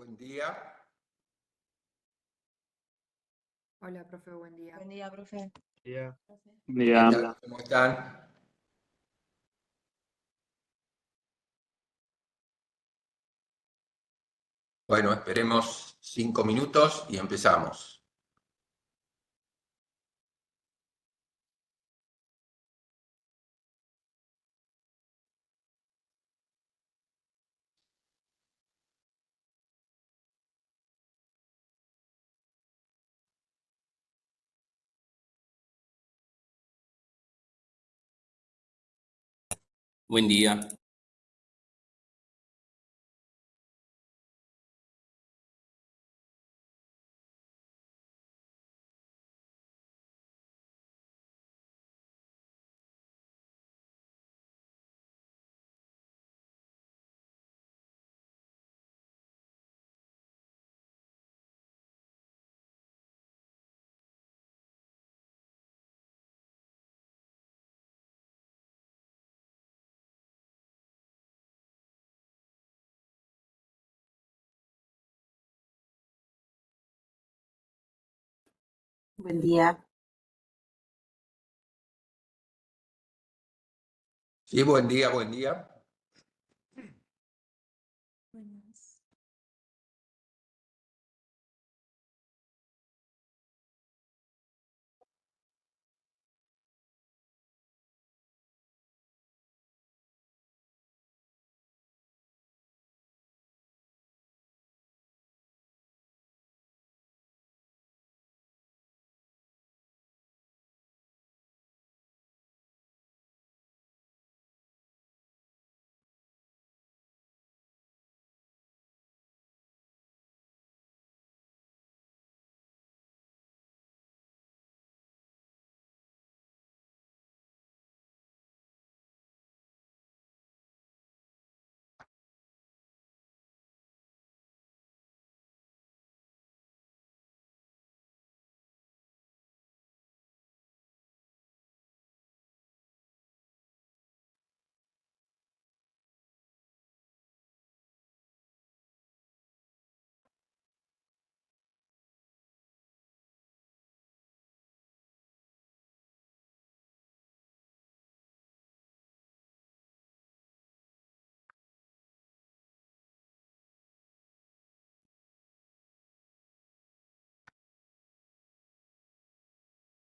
Buen día. Hola, profe, buen día. Buen día, profe. Día. ¿Qué Día. tal? ¿Cómo están? Bueno, esperemos 5 minutos y empezamos. Buen día. Buen día. Sí, buen día, buen día.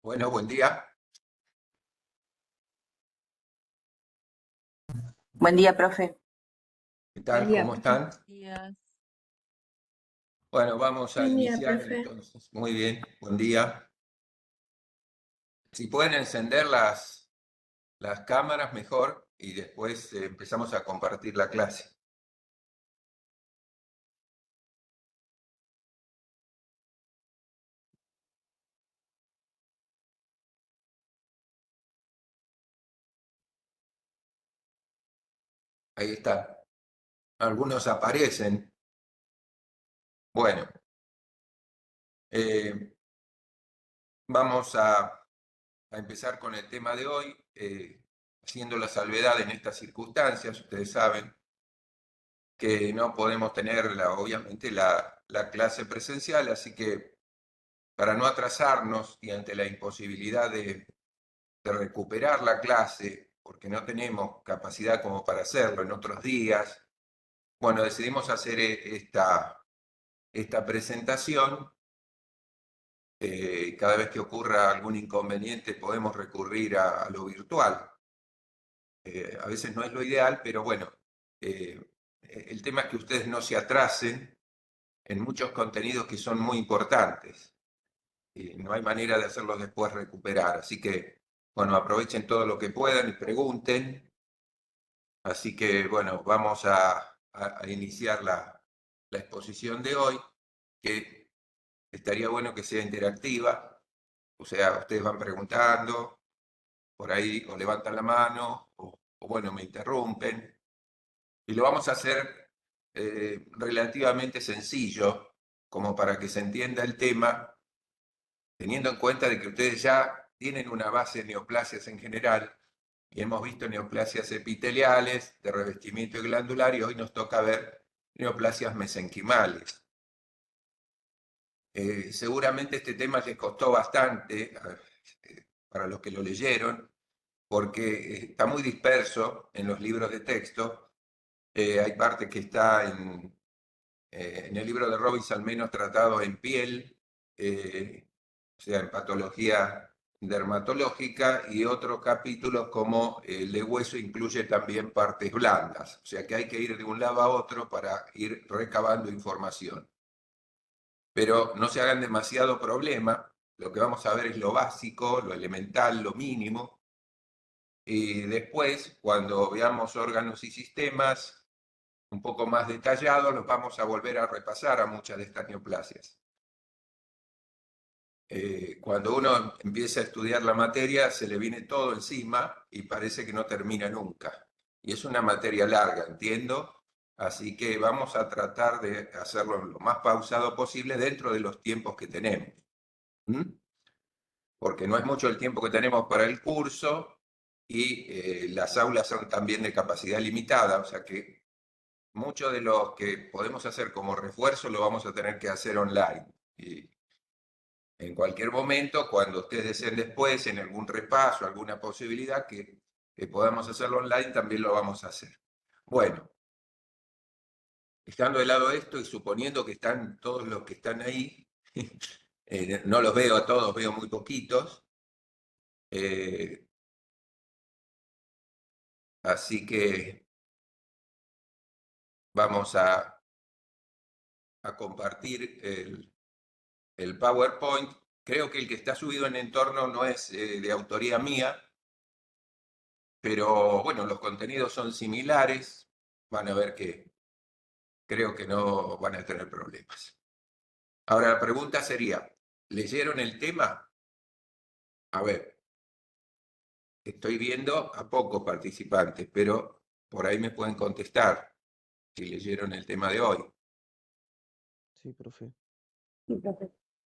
Bueno, buen día. Buen día, profe. ¿Qué tal? Buen día, ¿Cómo profe. están? Días. Bueno, vamos a Buen día, iniciar profe. entonces. Muy bien, buen día. Si pueden encender las cámaras mejor y después empezamos a compartir la clase. Ahí está. Algunos aparecen. Bueno, vamos a empezar con el tema de hoy, haciendo la salvedad en estas circunstancias. Ustedes saben que no podemos tener, obviamente, la clase presencial, así que para no atrasarnos y ante la imposibilidad de recuperar la clase, porque no tenemos capacidad como para hacerlo en otros días, bueno, decidimos hacer esta presentación. Cada vez que ocurra algún inconveniente podemos recurrir a lo virtual. A veces no es lo ideal, pero bueno, el tema es que ustedes no se atrasen en muchos contenidos que son muy importantes. No hay manera de hacerlos después recuperar. Así que, bueno, aprovechen todo lo que puedan y pregunten. Así que, bueno, vamos a iniciar la exposición de hoy, que estaría bueno que sea interactiva. O sea, ustedes van preguntando, por ahí o levantan la mano o bueno, me interrumpen. Y lo vamos a hacer relativamente sencillo, como para que se entienda el tema, teniendo en cuenta de que ustedes ya tienen una base de neoplasias en general, y hemos visto neoplasias epiteliales, de revestimiento glandular, y hoy nos toca ver neoplasias mesenquimales. Seguramente este tema les costó bastante para los que lo leyeron, porque está muy disperso en los libros de texto. Hay parte que está en el libro de Robbins, al menos tratado en piel, o sea, en patología dermatológica, y otros capítulos como el de hueso incluye también partes blandas, o sea que hay que ir de un lado a otro para ir recabando información. Pero no se hagan demasiado problema, lo que vamos a ver es lo básico, lo elemental, lo mínimo, y después, cuando veamos órganos y sistemas un poco más detallados, los vamos a volver a repasar a muchas de estas neoplasias. Cuando uno empieza a estudiar la materia, se le viene todo encima y parece que no termina nunca. Y es una materia larga, entiendo, así que vamos a tratar de hacerlo lo más pausado posible dentro de los tiempos que tenemos. Porque no es mucho el tiempo que tenemos para el curso y las aulas son también de capacidad limitada, o sea que mucho de lo que podemos hacer como refuerzo lo vamos a tener que hacer online. Y en cualquier momento, cuando ustedes deseen después, en algún repaso, alguna posibilidad que podamos hacerlo online, también lo vamos a hacer. Bueno, dejando de lado esto y suponiendo que están todos los que están ahí, no los veo a todos, veo muy poquitos, así que vamos a compartir el PowerPoint. Creo que el que está subido en Entorno no es de autoría mía, pero bueno, los contenidos son similares. Van a ver que creo que no van a tener problemas. Ahora la pregunta sería, ¿leyeron el tema? A ver, estoy viendo a pocos participantes, pero por ahí me pueden contestar si leyeron el tema de hoy. Sí, profe.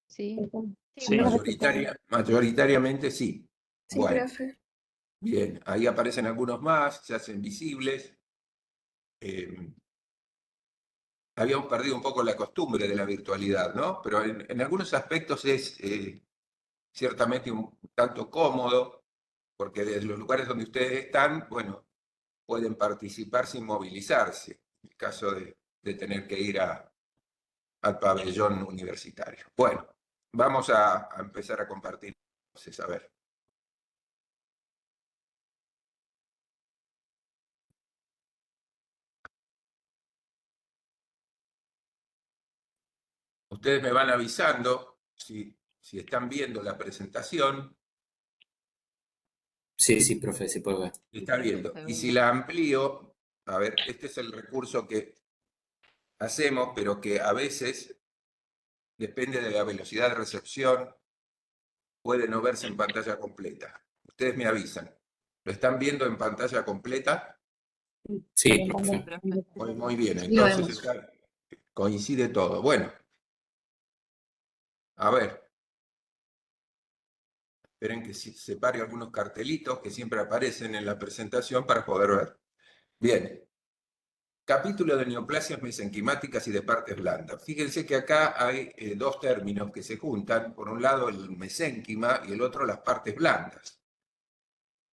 Sí. Sí. Mayoritariamente sí. Sí, Bueno, profe. bien, ahí aparecen algunos más, se hacen visibles. Habíamos perdido un poco la costumbre de la virtualidad, ¿no? Pero en algunos aspectos es ciertamente un tanto cómodo, porque desde los lugares donde ustedes están, bueno, pueden participar sin movilizarse, en el caso de tener que ir al pabellón universitario. Bueno, vamos a empezar a compartir, entonces, a ver. Ustedes me van avisando si están viendo la presentación. Sí, profe, sí puedo ver. Está viendo. Y si la amplío, a ver, este es el recurso que hacemos, pero que a veces, depende de la velocidad de recepción, puede no verse en pantalla completa. Ustedes me avisan. ¿Lo están viendo en pantalla completa? Sí, profe. Muy bien, entonces coincide todo. Bueno, a ver. Esperen que separe algunos cartelitos que siempre aparecen en la presentación para poder ver. Bien. Capítulo de neoplasias mesenquimáticas y de partes blandas. Fíjense que acá hay dos términos que se juntan. Por un lado el mesénquima y el otro las partes blandas.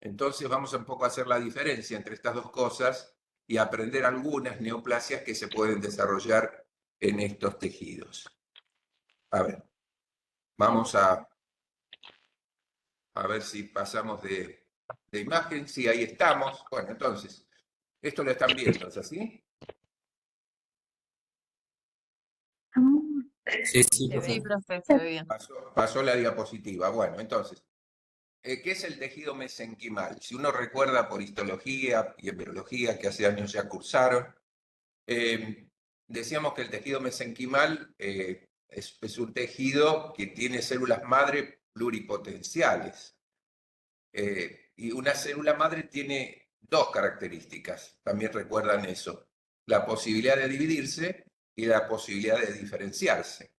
Entonces vamos un poco a hacer la diferencia entre estas dos cosas y aprender algunas neoplasias que se pueden desarrollar en estos tejidos. A ver, vamos a ver si pasamos de imagen. Sí, ahí estamos. Bueno, entonces, esto lo están viendo, ¿es así? Sí, profe. Sí, profe, se ve bien. Pasó la diapositiva. Bueno, entonces, ¿qué es el tejido mesenquimal? Si uno recuerda por histología y embriología, que hace años ya cursaron, decíamos que el tejido mesenquimal es un tejido que tiene células madre pluripotenciales. Y una célula madre tiene dos características, también recuerdan eso: la posibilidad de dividirse y la posibilidad de diferenciarse.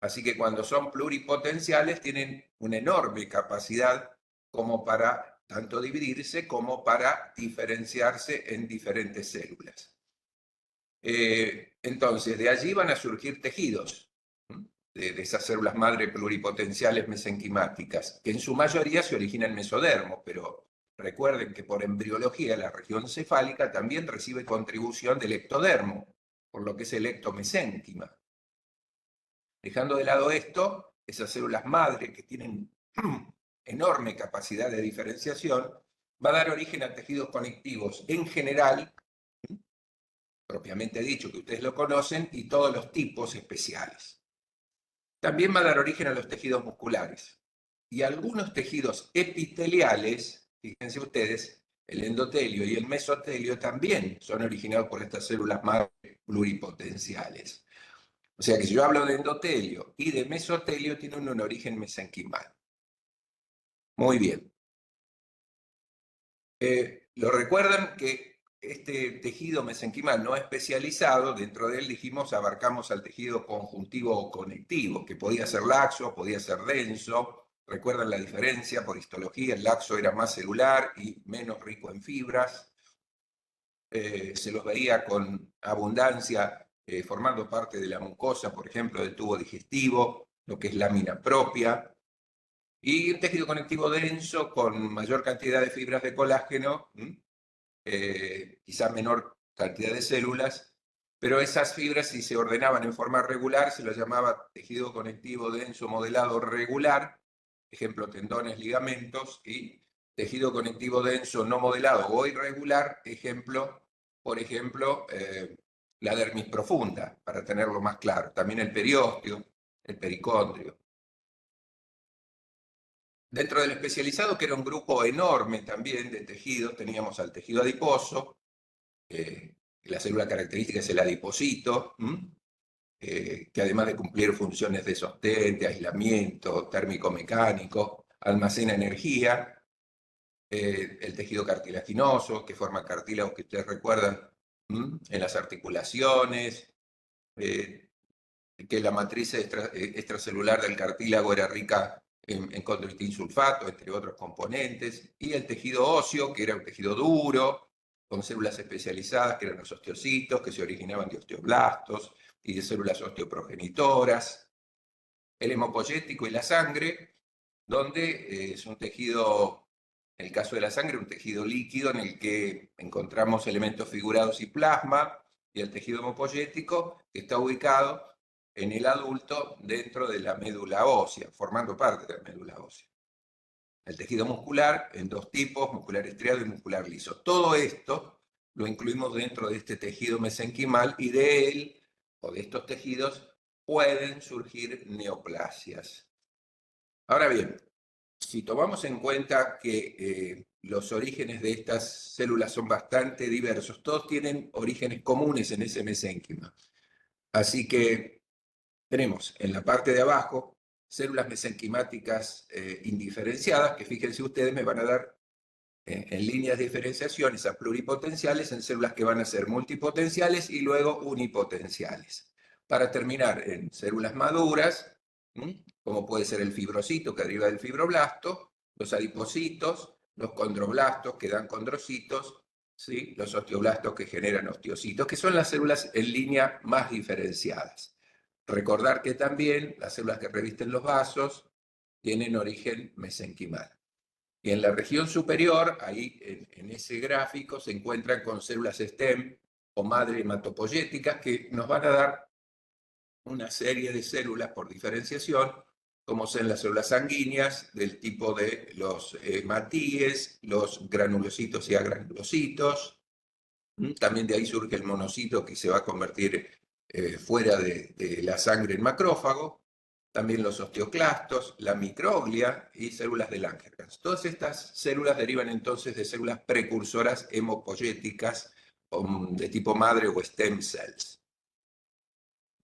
Así que cuando son pluripotenciales tienen una enorme capacidad como para tanto dividirse como para diferenciarse en diferentes células. Entonces, de allí van a surgir tejidos. de esas células madre pluripotenciales mesenquimáticas, que en su mayoría se originan en mesodermo, pero recuerden que por embriología la región cefálica también recibe contribución del ectodermo, por lo que es el ectomesénquima. Dejando de lado esto, esas células madre que tienen enorme capacidad de diferenciación, va a dar origen a tejidos conectivos en general, propiamente dicho, que ustedes lo conocen, y todos los tipos especiales. También va a dar origen a los tejidos musculares. Y algunos tejidos epiteliales, fíjense ustedes, el endotelio y el mesotelio también son originados por estas células madre pluripotenciales. O sea que si yo hablo de endotelio y de mesotelio, tienen un origen mesenquimal. Muy bien. ¿Lo recuerdan que este tejido mesenquimal no especializado, dentro de él dijimos, abarcamos al tejido conjuntivo o conectivo, que podía ser laxo, podía ser denso? ¿Recuerdan la diferencia? Por histología, el laxo era más celular y menos rico en fibras. Se los veía con abundancia formando parte de la mucosa, por ejemplo, del tubo digestivo, lo que es lámina propia. Y un tejido conectivo denso con mayor cantidad de fibras de colágeno, quizá menor cantidad de células, pero esas fibras, si se ordenaban en forma regular, se los llamaba tejido conectivo denso modelado regular, ejemplo, tendones, ligamentos, y tejido conectivo denso no modelado o irregular, ejemplo, por ejemplo, la dermis profunda, para tenerlo más claro. También el periósteo, el pericondrio. Dentro del especializado, que era un grupo enorme también de tejidos, teníamos al tejido adiposo, la célula característica es el adipocito, que además de cumplir funciones de sostén, de aislamiento, térmico-mecánico, almacena energía. El tejido cartilaginoso, que forma cartílagos que ustedes recuerdan en las articulaciones, que la matriz extracelular del cartílago era rica en condroitin sulfato, entre otros componentes, y el tejido óseo, que era un tejido duro, con células especializadas, que eran los osteocitos, que se originaban de osteoblastos y de células osteoprogenitoras, el hemopoyético y la sangre, donde es un tejido, en el caso de la sangre, un tejido líquido en el que encontramos elementos figurados y plasma, y el tejido hemopoyético, que está ubicado en el adulto dentro de la médula ósea, formando parte de la médula ósea. El tejido muscular en dos tipos, muscular estriado y muscular liso. Todo esto lo incluimos dentro de este tejido mesenquimal, y de él, o de estos tejidos, pueden surgir neoplasias. Ahora bien, si tomamos en cuenta que los orígenes de estas células son bastante diversos, todos tienen orígenes comunes en ese mesénquima. Así que tenemos en la parte de abajo células mesenquimáticas indiferenciadas, que fíjense ustedes me van a dar en líneas de diferenciación esas pluripotenciales en células que van a ser multipotenciales y luego unipotenciales. Para terminar en células maduras, como puede ser el fibrocito que deriva del fibroblasto, los adipocitos, los condroblastos que dan condrocitos, ¿sí? Los osteoblastos que generan osteocitos, que son las células en línea más diferenciadas. Recordar que también las células que revisten los vasos tienen origen mesenquimal. Y en la región superior, ahí en ese gráfico, se encuentran con células STEM o madre hematopoyéticas que nos van a dar una serie de células por diferenciación, como son las células sanguíneas del tipo de los hematíes, los granulocitos y agranulocitos. También de ahí surge el monocito, que se va a convertir fuera de la sangre en macrófago. También los osteoclastos, la microglia y células de Langerhans. Todas estas células derivan entonces de células precursoras hemopoyéticas de tipo madre o stem cells.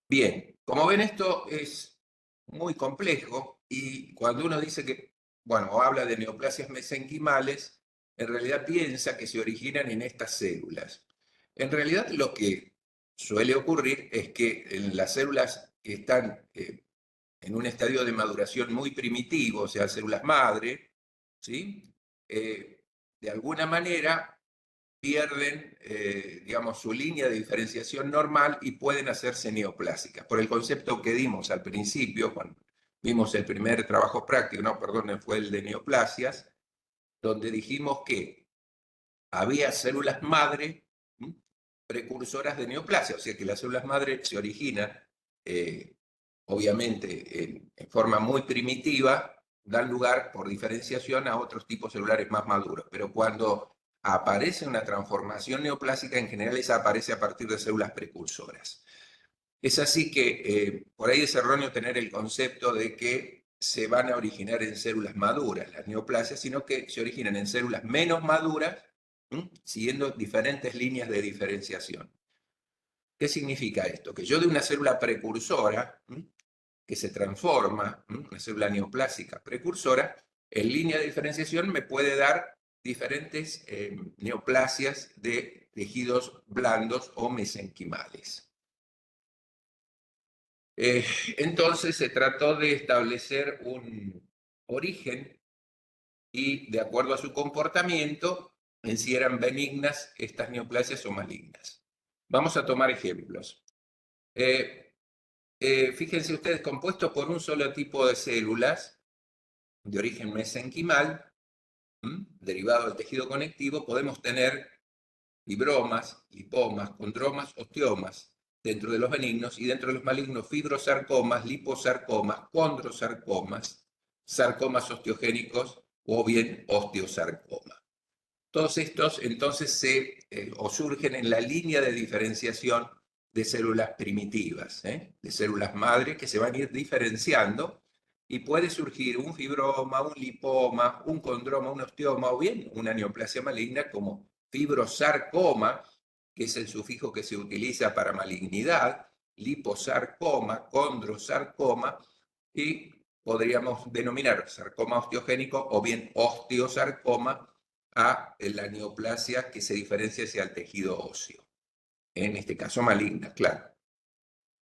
Bien, como ven, esto es muy complejo, y cuando uno dice que, bueno, habla de neoplasias mesenquimales, en realidad piensa que se originan en estas células. En realidad lo que suele ocurrir es que en las células que están en un estadio de maduración muy primitivo, o sea, células madre, ¿sí? De alguna manera pierden, digamos, su línea de diferenciación normal y pueden hacerse neoplásicas. Por el concepto que dimos al principio, cuando vimos el primer trabajo práctico, no, perdón, fue el de neoplasias, donde dijimos que había células madre precursoras de neoplasia, o sea que las células madre se originan, obviamente, en forma muy primitiva, dan lugar por diferenciación a otros tipos celulares más maduros, pero cuando aparece una transformación neoplásica, en general esa aparece a partir de células precursoras. Es así que por ahí es erróneo tener el concepto de que se van a originar en células maduras las neoplasias, sino que se originan en células menos maduras, siguiendo diferentes líneas de diferenciación. ¿Qué significa esto? Que yo de una célula precursora, que se transforma, una célula neoplásica precursora, en línea de diferenciación me puede dar diferentes neoplasias de tejidos blandos o mesenquimales. Entonces se trató de establecer un origen y, de acuerdo a su comportamiento, en si eran benignas estas neoplasias o malignas. Vamos a tomar ejemplos. Fíjense ustedes, compuesto por un solo tipo de células de origen mesenquimal, derivado del tejido conectivo, podemos tener fibromas, lipomas, condromas, osteomas dentro de los benignos, y dentro de los malignos fibrosarcomas, liposarcomas, condrosarcomas, sarcomas osteogénicos o bien osteosarcoma. Todos estos entonces surgen en la línea de diferenciación de células primitivas, de células madre que se van a ir diferenciando, y puede surgir un fibroma, un lipoma, un condroma, un osteoma o bien una neoplasia maligna como fibrosarcoma, que es el sufijo que se utiliza para malignidad, liposarcoma, condrosarcoma, y podríamos denominar sarcoma osteogénico o bien osteosarcoma a la neoplasia que se diferencia hacia el tejido óseo, en este caso maligna, claro.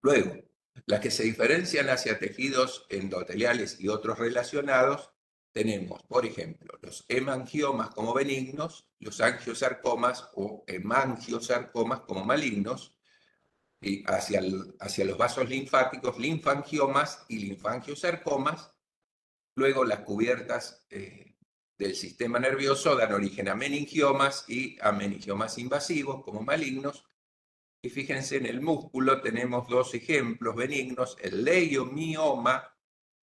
Luego, las que se diferencian hacia tejidos endoteliales y otros relacionados, tenemos, por ejemplo, los hemangiomas como benignos, los angiosarcomas o hemangiosarcomas como malignos, y hacia los vasos linfáticos, linfangiomas y linfangiosarcomas. Luego, las cubiertas del sistema nervioso dan origen a meningiomas y a meningiomas invasivos como malignos. Y fíjense, en el músculo tenemos dos ejemplos benignos, el leiomioma,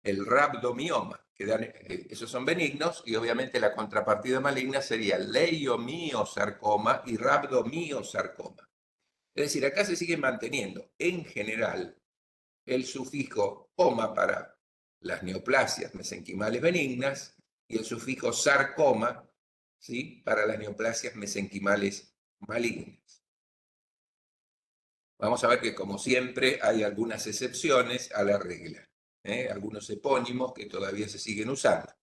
el rhabdomioma, esos son benignos, y obviamente la contrapartida maligna sería leiomiosarcoma y rhabdomiosarcoma. Es decir, acá se sigue manteniendo en general el sufijo coma para las neoplasias mesenquimales benignas y el sufijo sarcoma, ¿sí?, para las neoplasias mesenquimales malignas. Vamos a ver que, como siempre, hay algunas excepciones a la regla, algunos epónimos que todavía se siguen usando.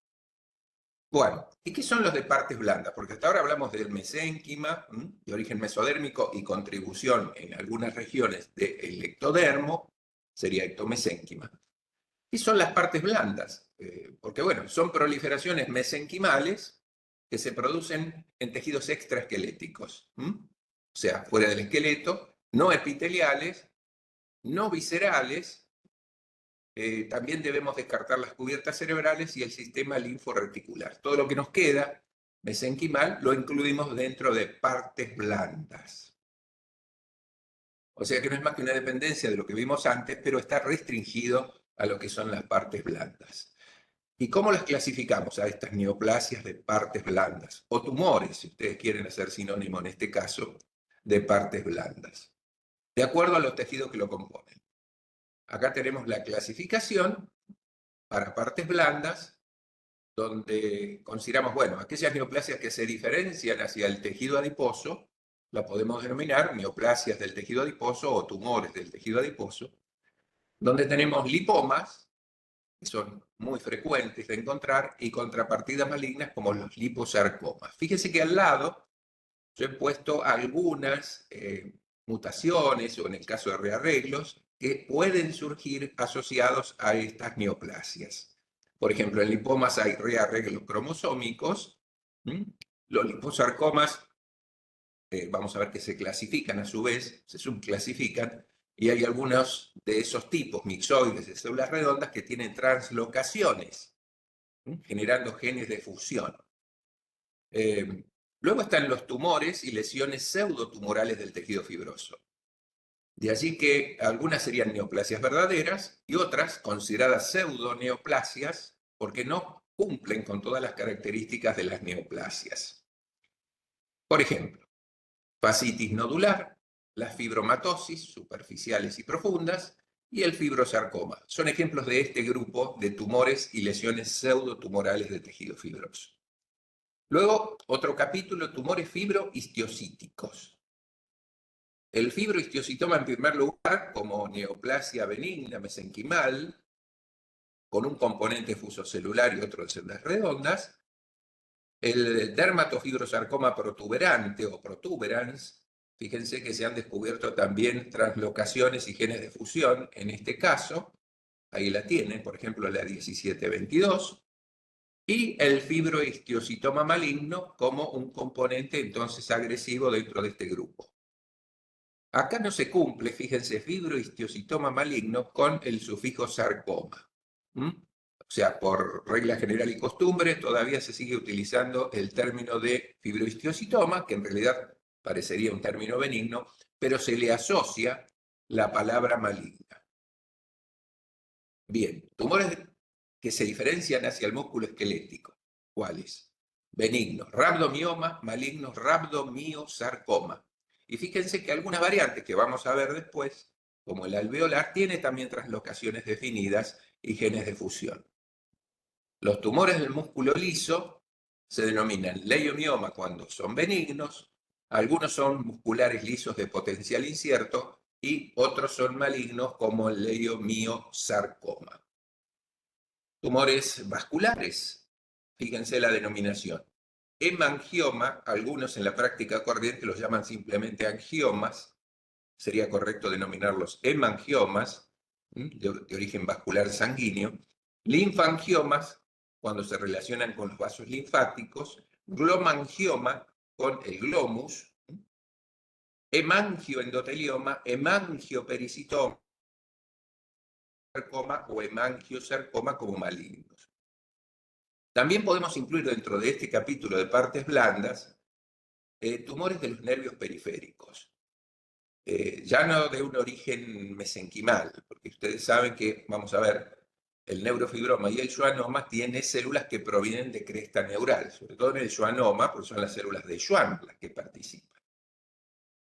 Bueno, ¿y qué son los de partes blandas? Porque hasta ahora hablamos del mesénquima, de origen mesodérmico y contribución en algunas regiones del ectodermo, sería ectomesénquima. ¿Qué son las partes blandas? Porque, bueno, son proliferaciones mesenquimales que se producen en tejidos extraesqueléticos, o sea, fuera del esqueleto, no epiteliales, no viscerales. También debemos descartar las cubiertas cerebrales y el sistema linforeticular. Todo lo que nos queda mesenquimal lo incluimos dentro de partes blandas. O sea que no es más que una dependencia de lo que vimos antes, pero está restringido a lo que son las partes blandas. ¿Y cómo las clasificamos a estas neoplasias de partes blandas? O tumores, si ustedes quieren hacer sinónimo en este caso, de partes blandas, de acuerdo a los tejidos que lo componen. Acá tenemos la clasificación para partes blandas, donde consideramos, bueno, aquellas neoplasias que se diferencian hacia el tejido adiposo, la podemos denominar neoplasias del tejido adiposo o tumores del tejido adiposo, donde tenemos lipomas, que son muy frecuentes de encontrar, y contrapartidas malignas como los liposarcomas. Fíjense que al lado yo he puesto algunas mutaciones, o en el caso de rearreglos, que pueden surgir asociados a estas neoplasias. Por ejemplo, en lipomas hay rearreglos cromosómicos, los liposarcomas vamos a ver que se clasifican a su vez, se subclasifican, y hay algunos de esos tipos mixoides de células redondas que tienen translocaciones, generando genes de fusión. Luego están los tumores y lesiones pseudotumorales del tejido fibroso. De allí que algunas serían neoplasias verdaderas y otras consideradas pseudoneoplasias porque no cumplen con todas las características de las neoplasias. Por ejemplo, fascitis nodular, las fibromatosis superficiales y profundas y el fibrosarcoma. Son ejemplos de este grupo de tumores y lesiones pseudotumorales de tejido fibroso. Luego, otro capítulo, tumores fibrohistiocíticos. El fibrohistiocitoma, en primer lugar, como neoplasia benigna mesenquimal, con un componente fusocelular y otro de células redondas. El dermatofibrosarcoma protuberante o protuberans, fíjense que se han descubierto también translocaciones y genes de fusión en este caso. Ahí la tienen, por ejemplo, la 1722. Y el fibrohistiocitoma maligno como un componente entonces agresivo dentro de este grupo. Acá no se cumple, fíjense, fibrohistiocitoma maligno con el sufijo sarcoma. O sea, por regla general y costumbre, todavía se sigue utilizando el término de fibrohistiocitoma, que en realidad parecería un término benigno, pero se le asocia la palabra maligna. Bien, tumores que se diferencian hacia el músculo esquelético. ¿Cuáles? Benignos, rhabdomioma, malignos, rhabdomiosarcoma. Y fíjense que algunas variantes que vamos a ver después, como el alveolar, tiene también translocaciones definidas y genes de fusión. Los tumores del músculo liso se denominan leiomioma cuando son benignos, algunos son musculares lisos de potencial incierto y otros son malignos como el leiomiosarcoma. Tumores vasculares, fíjense la denominación. Hemangioma, algunos en la práctica corriente los llaman simplemente angiomas, sería correcto denominarlos hemangiomas, de origen vascular sanguíneo. Linfangiomas, cuando se relacionan con los vasos linfáticos. Glomangioma, con el glomus. Hemangioendotelioma, hemangiopericitoma o hemangiosarcoma como malignos. También podemos incluir dentro de este capítulo de partes blandas tumores de los nervios periféricos. Ya no de un origen mesenquimal, porque ustedes saben que, vamos a ver, el neurofibroma y el schwannoma tienen células que provienen de cresta neural, sobre todo en el schwannoma, porque son las células de Schwann las que participan.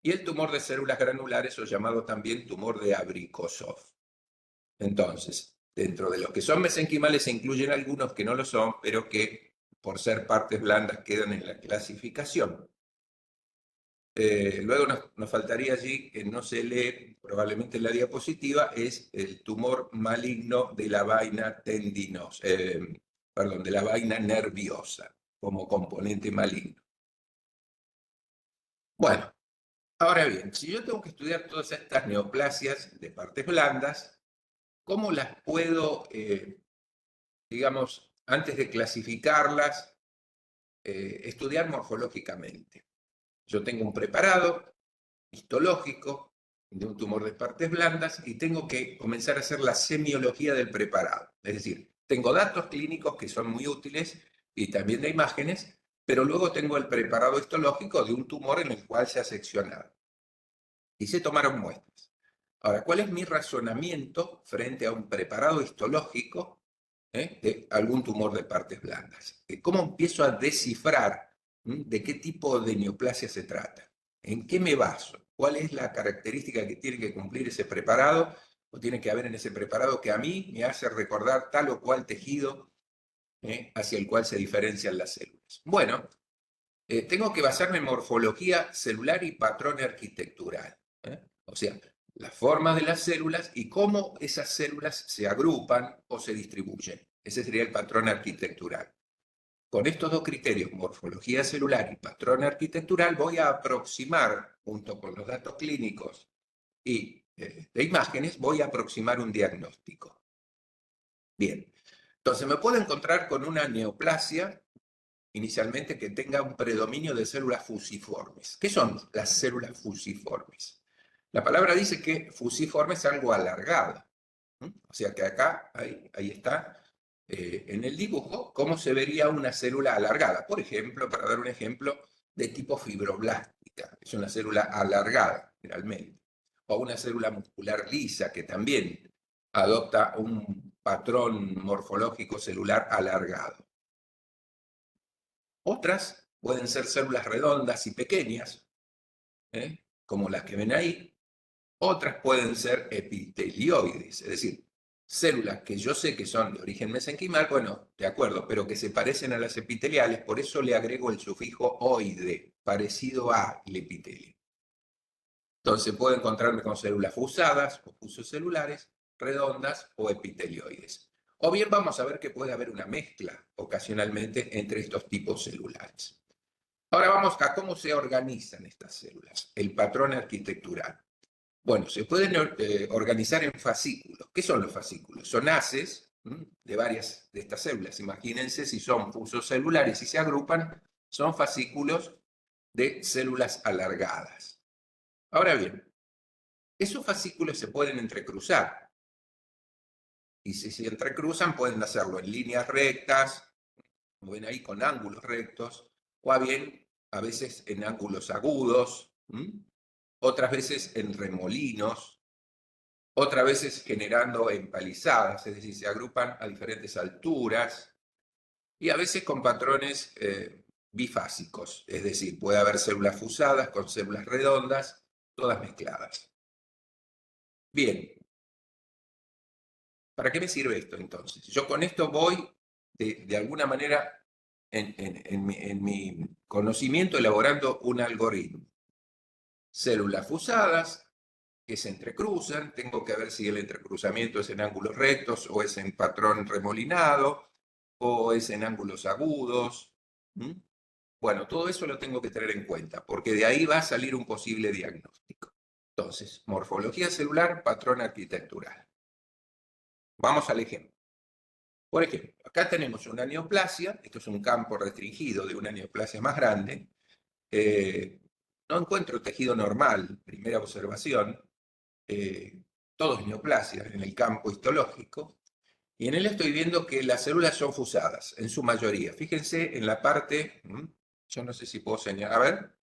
Y el tumor de células granulares, o llamado también tumor de Abrikosov. Entonces, dentro de los que son mesenquimales se incluyen algunos que no lo son, pero que por ser partes blandas quedan en la clasificación. Luego nos faltaría allí, que no se lee probablemente en la diapositiva, es el tumor maligno de la vaina tendinosa, de la vaina nerviosa, como componente maligno. Bueno, ahora bien, si yo tengo que estudiar todas estas neoplasias de partes blandas, ¿cómo las puedo, digamos, antes de clasificarlas, estudiar morfológicamente? Yo tengo un preparado histológico de un tumor de partes blandas y tengo que comenzar a hacer la semiología del preparado. Es decir, tengo datos clínicos que son muy útiles y también de imágenes, pero luego tengo el preparado histológico de un tumor en el cual se ha seccionado. Y se tomaron muestras. Ahora, ¿cuál es mi razonamiento frente a un preparado histológico de algún tumor de partes blandas? ¿Cómo empiezo a descifrar de qué tipo de neoplasia se trata? ¿En qué me baso? ¿Cuál es la característica que tiene que cumplir ese preparado o tiene que haber en ese preparado que a mí me hace recordar tal o cual tejido hacia el cual se diferencian las células? Bueno, tengo que basarme en morfología celular y patrón arquitectural. O sea, las formas de las células y cómo esas células se agrupan o se distribuyen. Ese sería el patrón arquitectural. Con estos dos criterios, morfología celular y patrón arquitectural, voy a aproximar, junto con los datos clínicos y de imágenes, voy a aproximar un diagnóstico. Bien, entonces me puedo encontrar con una neoplasia inicialmente que tenga un predominio de células fusiformes. ¿Qué son las células fusiformes? La palabra dice que fusiforme es algo alargado. O sea que acá, ahí está, en el dibujo, cómo se vería una célula alargada. Por ejemplo, para dar un ejemplo, de tipo fibroblástica. Es una célula alargada, generalmente. O una célula muscular lisa, que también adopta un patrón morfológico celular alargado. Otras pueden ser células redondas y pequeñas, como las que ven ahí. Otras pueden ser epitelioides, es decir, células que yo sé que son de origen mesenquimal, bueno, de acuerdo, pero que se parecen a las epiteliales, por eso le agrego el sufijo oide, parecido a el epitelio. Entonces puedo encontrarme con células fusadas o fusocelulares, redondas o epitelioides. O bien vamos a ver que puede haber una mezcla ocasionalmente entre estos tipos celulares. Ahora vamos a cómo se organizan estas células, el patrón arquitectural. Bueno, se pueden organizar en fascículos. ¿Qué son los fascículos? Son haces de varias de estas células. Imagínense si son fusocelulares y se agrupan, son fascículos de células alargadas. Ahora bien, esos fascículos se pueden entrecruzar. Y si se entrecruzan, pueden hacerlo en líneas rectas, como ven ahí, con ángulos rectos, o bien a veces en ángulos agudos, otras veces en remolinos, otras veces generando empalizadas, es decir, se agrupan a diferentes alturas, y a veces con patrones bifásicos, es decir, puede haber células fusadas con células redondas, todas mezcladas. Bien, ¿para qué me sirve esto entonces? Yo con esto voy, de alguna manera, en mi conocimiento, elaborando un algoritmo. Células fusadas que se entrecruzan, tengo que ver si el entrecruzamiento es en ángulos rectos o es en patrón remolinado o es en ángulos agudos. Bueno, todo eso lo tengo que tener en cuenta, porque de ahí va a salir un posible diagnóstico. Entonces, morfología celular, patrón arquitectural. Vamos al ejemplo. Por ejemplo, acá tenemos una neoplasia, esto es un campo restringido de una neoplasia más grande. No encuentro tejido normal, primera observación. Todo es neoplasia en el campo histológico. Y en él estoy viendo que las células son fusadas, en su mayoría. Fíjense en la parte, yo no sé si puedo señalar, a ver,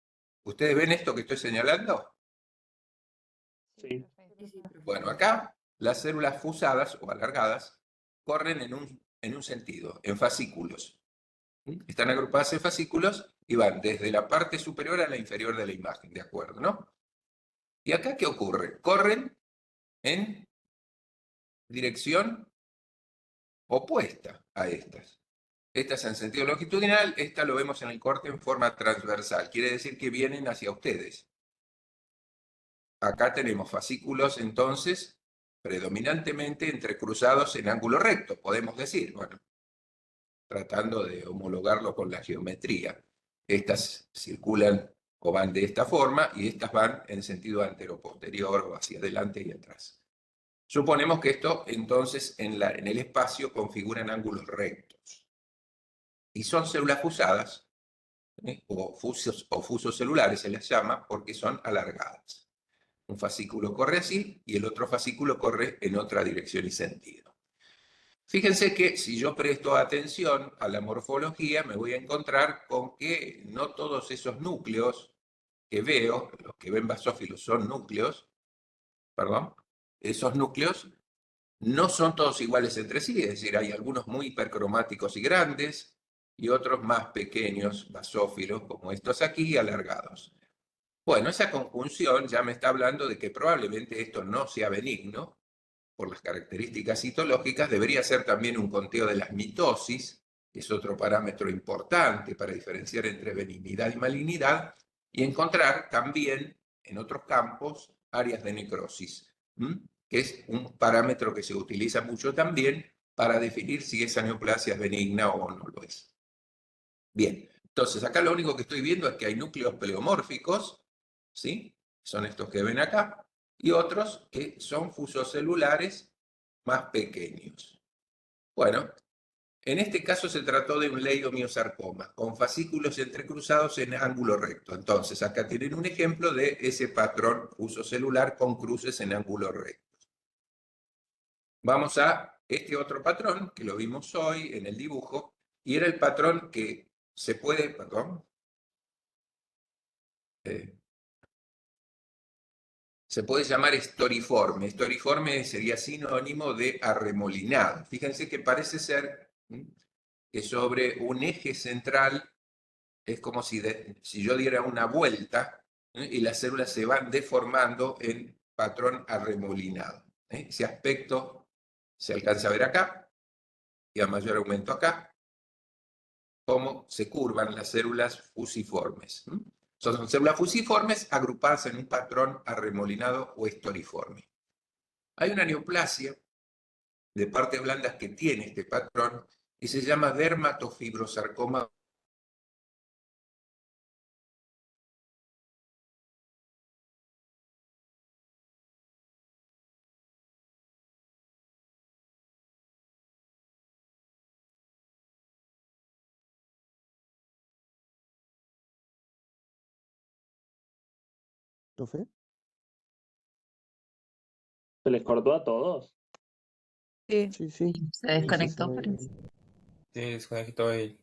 ¿ustedes ven esto que estoy señalando? Sí. Bueno, acá las células fusadas o alargadas corren en un sentido, en fascículos. Están agrupadas en fascículos y van desde la parte superior a la inferior de la imagen, ¿de acuerdo, no? ¿Y acá qué ocurre? Corren en dirección opuesta a estas. Esta es en sentido longitudinal, esta lo vemos en el corte en forma transversal, quiere decir que vienen hacia ustedes. Acá tenemos fascículos entonces predominantemente entrecruzados en ángulo recto, podemos decir, bueno, tratando de homologarlo con la geometría. Estas circulan o van de esta forma y estas van en sentido antero-posterior o hacia adelante y atrás. Suponemos que esto entonces en el espacio configuran ángulos rectos. Y son células fusadas, o fusos celulares se les llama, porque son alargadas. Un fascículo corre así y el otro fascículo corre en otra dirección y sentido. Fíjense que si yo presto atención a la morfología, me voy a encontrar con que no todos esos núcleos que veo, los que ven basófilos son núcleos, perdón, esos núcleos no son todos iguales entre sí, es decir, hay algunos muy hipercromáticos y grandes y otros más pequeños, basófilos, como estos aquí, alargados. Bueno, esa conjunción ya me está hablando de que probablemente esto no sea benigno, por las características citológicas, debería ser también un conteo de las mitosis, que es otro parámetro importante para diferenciar entre benignidad y malignidad, y encontrar también en otros campos áreas de necrosis, que es un parámetro que se utiliza mucho también para definir si esa neoplasia es benigna o no lo es. Bien, entonces acá lo único que estoy viendo es que hay núcleos pleomórficos, ¿sí? Son estos que ven acá, y otros que son fusocelulares más pequeños. Bueno, En este caso se trató de un leidomiosarcoma, con fascículos entrecruzados en ángulo recto. Entonces, acá tienen un ejemplo de ese patrón uso celular con cruces en ángulo recto. Vamos a este otro patrón, que lo vimos hoy en el dibujo, y era el patrón que se puede, se puede llamar estoriforme. Estoriforme sería sinónimo de arremolinado. Fíjense que parece ser que sobre un eje central es como si yo diera una vuelta y las células se van deformando en patrón arremolinado. Ese aspecto se alcanza a ver acá y a mayor aumento acá, cómo se curvan las células fusiformes. Son células fusiformes agrupadas en un patrón arremolinado o estoriforme. Hay una neoplasia de partes blandas que tiene este patrón y se llama dermatofibrosarcoma. ¿Profe? ¿Se les cortó a todos? Sí. Sí, sí. Se desconectó, Sí, sí, parece. Sí, desconectó el...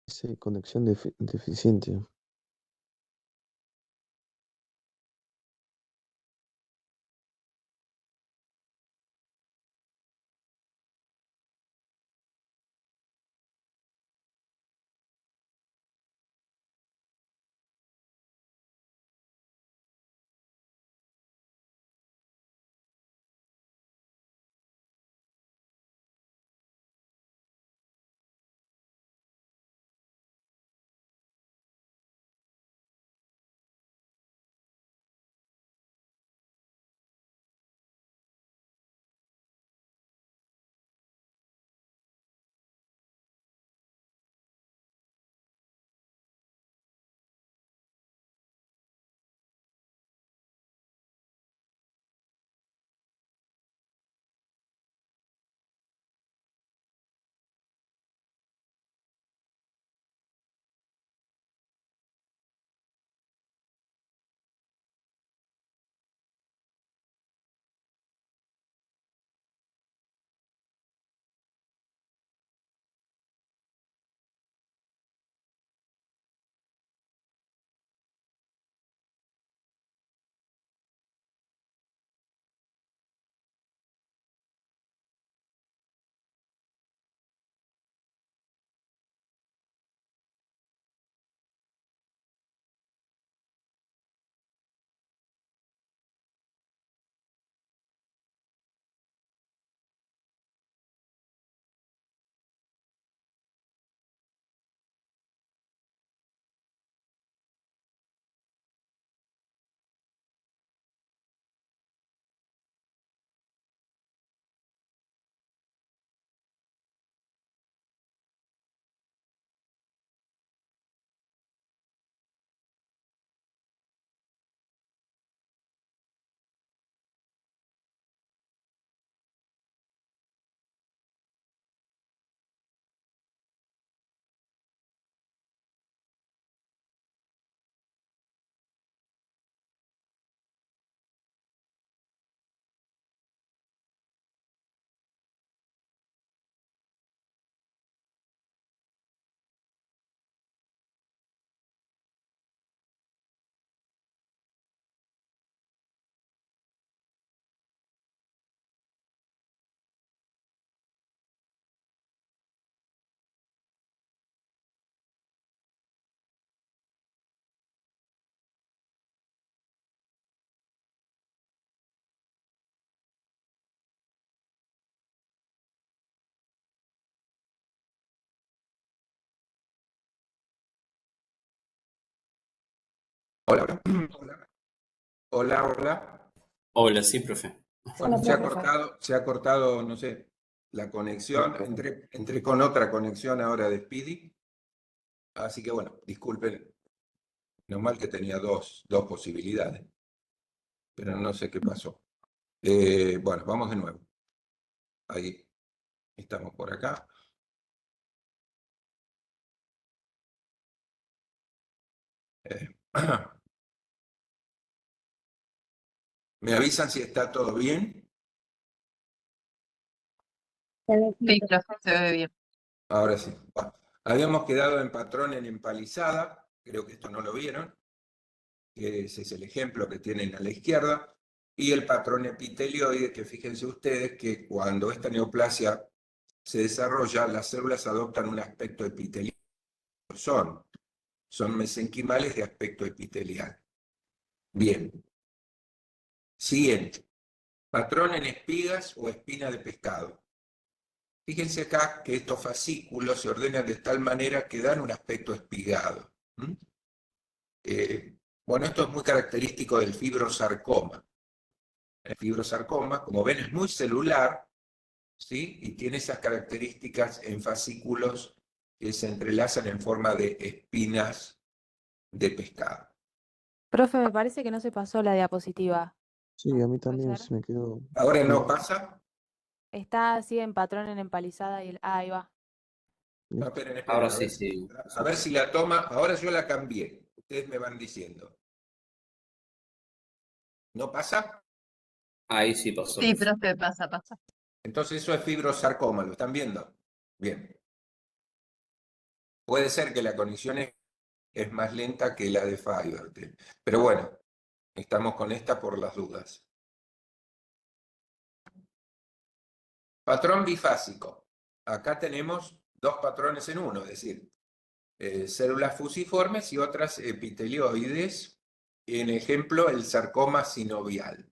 Dice conexión deficiente. Hola, hola. Hola, hola, hola. Hola, sí, profe. Bueno, Hola, profe. se ha cortado, no sé, la conexión. Entré con otra conexión ahora de Speedy. Así que bueno, disculpen. Normal que tenía dos posibilidades, pero no sé qué pasó. Bueno, vamos de nuevo. Ahí estamos por acá. ¿Me avisan si está todo bien? Sí, profe, se ve bien. Ahora sí. Bueno, habíamos quedado en patrón en empalizada. Creo que esto no lo vieron. Ese es el ejemplo que tienen a la izquierda. Y el patrón epitelioide, que fíjense ustedes que cuando esta neoplasia se desarrolla, las células adoptan un aspecto epitelioide. Son mesenquimales de aspecto epitelial. Bien. Siguiente. Patrón en espigas o espina de pescado. Fíjense acá que estos fascículos se ordenan de tal manera que dan un aspecto espigado. Bueno, esto es muy característico del fibrosarcoma. El fibrosarcoma, como ven, es muy celular, ¿sí? Y tiene esas características en fascículos que se entrelazan en forma de espinas de pescado. Profe, me parece que no se pasó la diapositiva. Sí, a mí ¿Puede también ser? se me quedó. Ahora Sí, no pasa. Está así en patrón en empalizada y ahí va. No, listo. esperen, Ahora esperen, sí, sí. a ver si la toma. Ahora yo la cambié. Ustedes me van diciendo. ¿No pasa? Ahí sí pasó, Sí, profe. profe, pasa, pasa. Entonces eso es fibrosarcoma, ¿lo están viendo? Bien. Puede ser que la conexión es más lenta que la de Fivertel, pero bueno, estamos con esta por las dudas. Patrón bifásico. Acá tenemos dos patrones en uno, es decir, células fusiformes y otras epitelioides. En ejemplo, el sarcoma sinovial.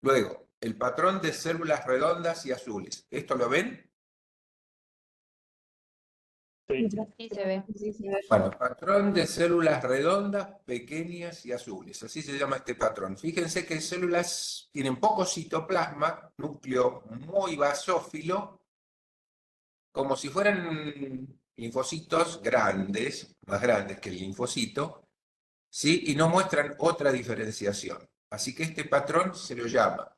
Luego, el patrón de células redondas y azules. ¿Esto lo ven? Sí. Sí, se ve. Bueno, patrón de células redondas, pequeñas y azules. Así se llama este patrón. Fíjense que células tienen poco citoplasma, núcleo muy basófilo, como si fueran linfocitos grandes, más grandes que el linfocito, ¿sí? Y no muestran otra diferenciación. Así que este patrón se lo llama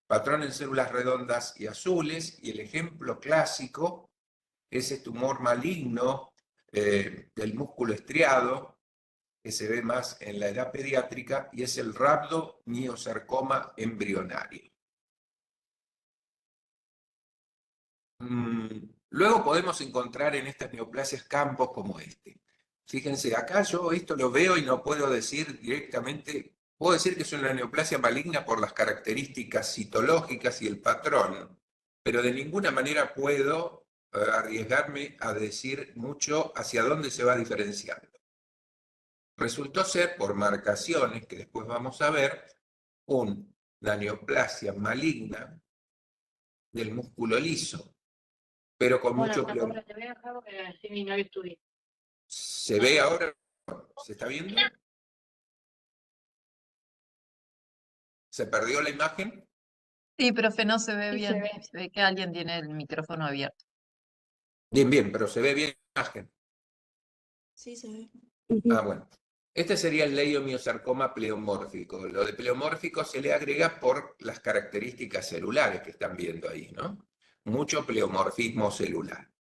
patrón en células redondas y azules, y el ejemplo clásico, ese tumor maligno del músculo estriado, que se ve más en la edad pediátrica, y es el rhabdomyosarcoma embrionario. Luego podemos encontrar en estas neoplasias campos como este. Fíjense, acá yo esto lo veo y no puedo decir directamente, puedo decir que es una neoplasia maligna por las características citológicas y el patrón, pero de ninguna manera puedo arriesgarme a decir mucho hacia dónde se va diferenciando. Resultó ser, por marcaciones que después vamos a ver, una neoplasia maligna del músculo liso, pero con mucho pleoma. ¿Se ve ahora? ¿Se está viendo? ¿Se perdió la imagen? Sí, profe, no se ve Sí, bien. se ve. Se ve que alguien tiene el micrófono abierto. Bien, bien, pero se ve bien la imagen. Sí, se ve. Ah, bueno. Este sería el leiomiosarcoma pleomórfico. Lo de pleomórfico se le agrega por las características celulares que están viendo ahí, ¿no? Mucho pleomorfismo celular.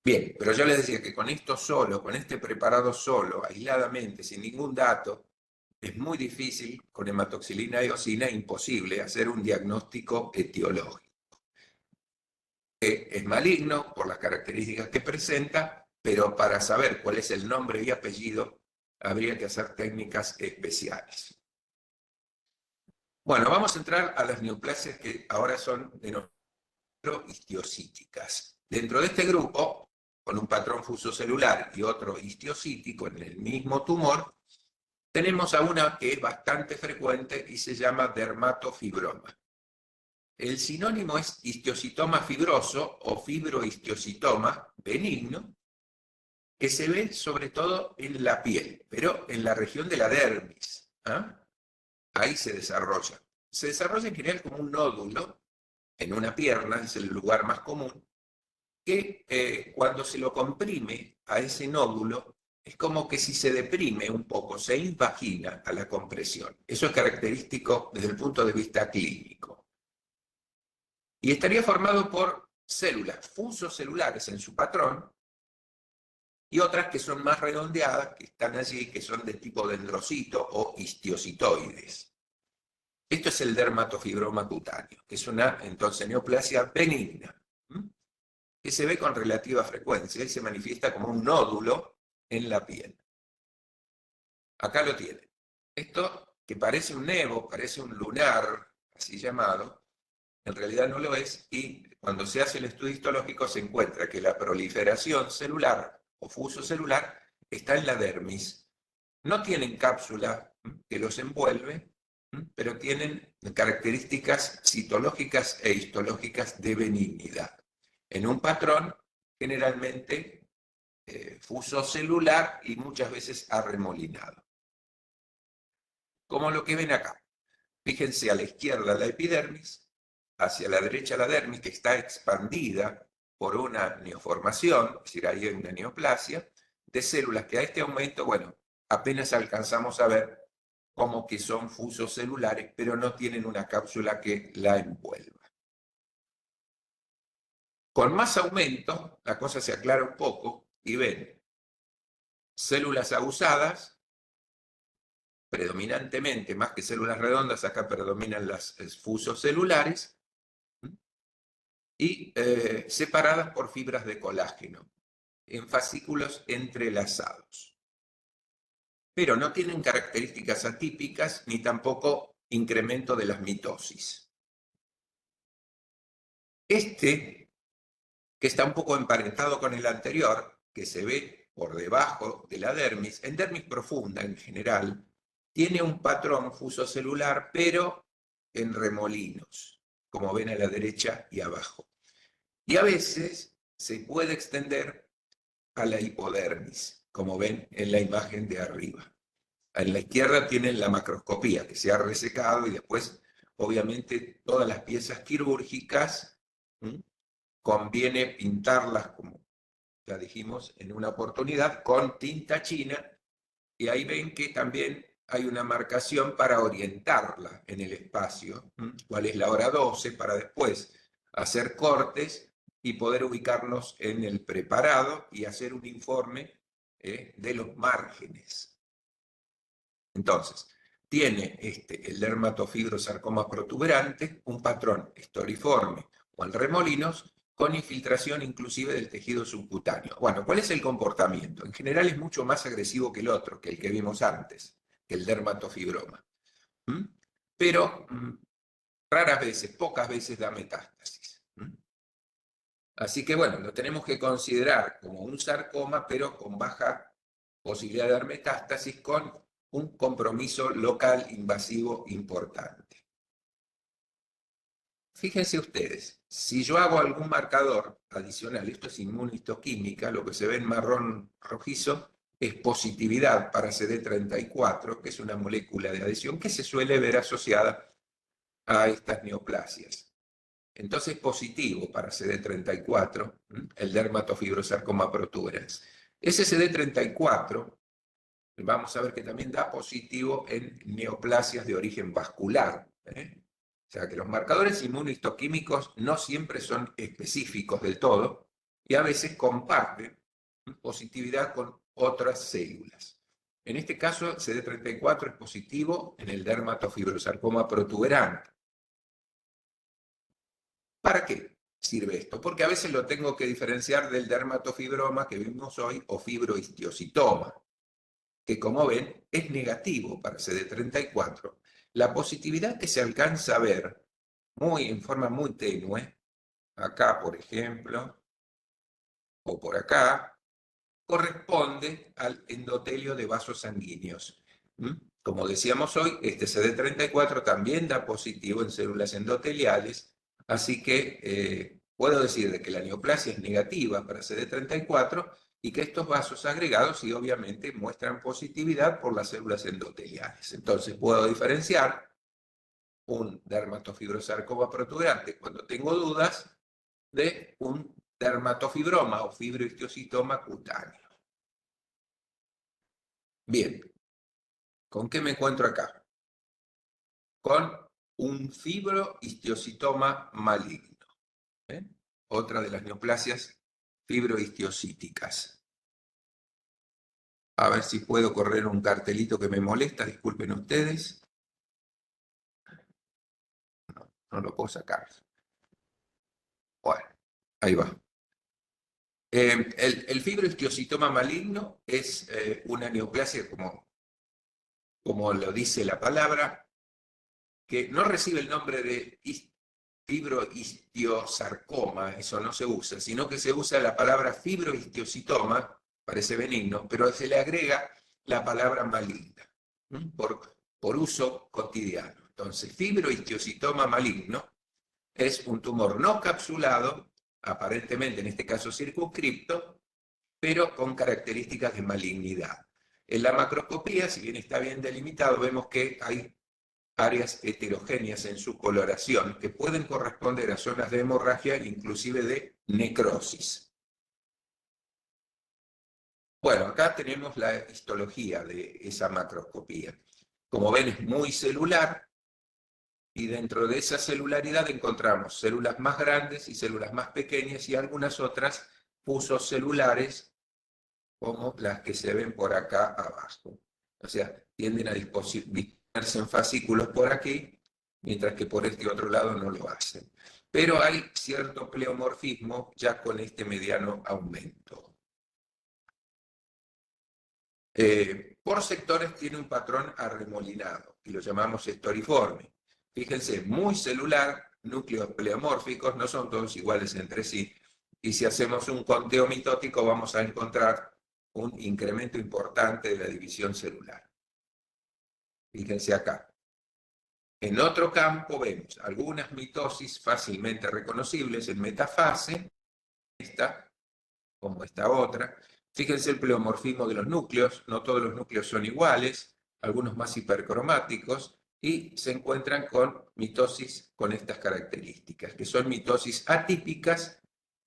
Bien, pero yo les decía que con esto solo, con este preparado solo, aisladamente, sin ningún dato, es muy difícil, con hematoxilina eosina, imposible hacer un diagnóstico etiológico. Es maligno por las características que presenta, pero para saber cuál es el nombre y apellido, habría que hacer técnicas especiales. Bueno, vamos a entrar a las neoplasias que ahora son histiocíticas. Dentro de este grupo, con un patrón fusocelular y otro histiocítico en el mismo tumor, tenemos a una que es bastante frecuente y se llama dermatofibroma. El sinónimo es histiocitoma fibroso o fibrohistiocitoma benigno, que se ve sobre todo en la piel, pero en la región de la dermis. ¿Ah? Ahí se desarrolla. Se desarrolla en general como un nódulo en una pierna, es el lugar más común, que cuando se lo comprime a ese nódulo, es como que si se deprime un poco, se invagina a la compresión. Eso es característico desde el punto de vista clínico. Y estaría formado por células fusocelulares en su patrón, y otras que son más redondeadas, que están allí, que son de tipo dendrocito o histiocitoides. Esto es el dermatofibroma cutáneo, que es una, entonces, neoplasia benigna, que se ve con relativa frecuencia y se manifiesta como un nódulo en la piel. Acá lo tienen. Esto, que parece un nevo, parece un lunar, así llamado, en realidad no lo es, y cuando se hace el estudio histológico se encuentra que la proliferación celular o fuso celular está en la dermis. No tienen cápsula que los envuelve, pero tienen características citológicas e histológicas de benignidad. En un patrón generalmente fusocelular y muchas veces arremolinado. Como lo que ven acá. Fíjense a la izquierda la epidermis, hacia la derecha la dermis, que está expandida por una neoformación, es decir, ahí hay una neoplasia, de células que a este aumento, bueno, apenas alcanzamos a ver como que son fusos celulares, pero no tienen una cápsula que la envuelva. Con más aumento, la cosa se aclara un poco y ven células abusadas, predominantemente, más que células redondas, acá predominan las fusos celulares, y separadas por fibras de colágeno, en fascículos entrelazados. Pero no tienen características atípicas ni tampoco incremento de las mitosis. Este, que está un poco emparentado con el anterior, que se ve por debajo de la dermis, en dermis profunda en general, tiene un patrón fusocelular, pero en remolinos, como ven a la derecha y abajo. Y a veces se puede extender a la hipodermis, como ven en la imagen de arriba. En la izquierda tienen la macroscopía, que se ha resecado, y después, obviamente, todas las piezas quirúrgicas, conviene pintarlas, como ya dijimos en una oportunidad, con tinta china, y ahí ven que también hay una marcación para orientarla en el espacio, cuál es la hora 12, para después hacer cortes y poder ubicarnos en el preparado y hacer un informe de los márgenes. Entonces, tiene el dermatofibrosarcoma protuberante un patrón estoriforme o en remolinos con infiltración inclusive del tejido subcutáneo. Bueno, ¿cuál es el comportamiento? En general es mucho más agresivo que el otro, que el que vimos antes, que el dermatofibroma. Pero raras veces, pocas veces da metástasis. Así que bueno, lo tenemos que considerar como un sarcoma, pero con baja posibilidad de dar metástasis, con un compromiso local invasivo importante. Fíjense ustedes, si yo hago algún marcador adicional, esto es inmunohistoquímica, lo que se ve en marrón rojizo es positividad para CD34, que es una molécula de adhesión que se suele ver asociada a estas neoplasias. Entonces, positivo para CD34, el dermatofibrosarcoma protuberans. Ese CD34, vamos a ver que también da positivo en neoplasias de origen vascular. O sea que los marcadores inmunohistoquímicos no siempre son específicos del todo y a veces comparten positividad con otras células. En este caso, CD34 es positivo en el dermatofibrosarcoma protuberante. ¿Para qué sirve esto? Porque a veces lo tengo que diferenciar del dermatofibroma que vimos hoy o fibrohistiocitoma, que como ven es negativo para CD34. La positividad que se alcanza a ver en forma muy tenue, acá por ejemplo, o por acá, corresponde al endotelio de vasos sanguíneos. Como decíamos hoy, este CD34 también da positivo en células endoteliales. Así que puedo decir de que la neoplasia es negativa para CD34, y que estos vasos agregados sí obviamente muestran positividad por las células endoteliales. Entonces puedo diferenciar un dermatofibrosarcoma protuberante cuando tengo dudas de un dermatofibroma o fibrohistiocytoma cutáneo. Bien, ¿con qué me encuentro acá? Con un fibrohistiocytoma maligno. Otra de las neoplasias fibrohistiocíticas. A ver si puedo correr un cartelito que me molesta, disculpen ustedes. No lo puedo sacar. Bueno, ahí va. El fibrohistiocytoma maligno es una neoplasia, como lo dice la palabra, que no recibe el nombre de fibrohistiosarcoma, eso no se usa, sino que se usa la palabra fibrohistiocitoma, parece benigno, pero se le agrega la palabra maligna, por uso cotidiano. Entonces, fibrohistiocitoma maligno es un tumor no capsulado, aparentemente en este caso circunscripto, pero con características de malignidad. En la macroscopía, si bien está bien delimitado, vemos que hay áreas heterogéneas en su coloración que pueden corresponder a zonas de hemorragia, inclusive de necrosis. Bueno, acá tenemos la histología de esa macroscopía. Como ven, es muy celular, y dentro de esa celularidad encontramos células más grandes y células más pequeñas y algunas otras fusos celulares, como las que se ven por acá abajo. O sea, tienden a disponerse en fascículos por aquí, mientras que por este otro lado no lo hacen. Pero hay cierto pleomorfismo ya con este mediano aumento. Por sectores tiene un patrón arremolinado, y lo llamamos estoriforme. Fíjense, muy celular, núcleos pleomórficos, no son todos iguales entre sí, y si hacemos un conteo mitótico vamos a encontrar un incremento importante de la división celular. Fíjense acá. En otro campo vemos algunas mitosis fácilmente reconocibles en metafase, esta, como esta otra. Fíjense el pleomorfismo de los núcleos, no todos los núcleos son iguales, algunos más hipercromáticos, y se encuentran con mitosis con estas características, que son mitosis atípicas,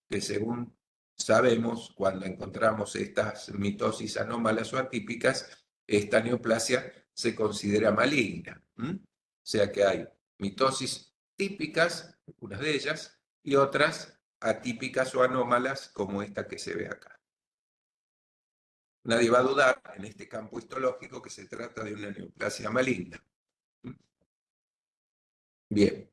que según sabemos, cuando encontramos estas mitosis anómalas o atípicas, esta neoplasia se considera maligna. O sea que hay mitosis típicas, algunas de ellas, y otras atípicas o anómalas, como esta que se ve acá. Nadie va a dudar en este campo histológico que se trata de una neoplasia maligna. Bien.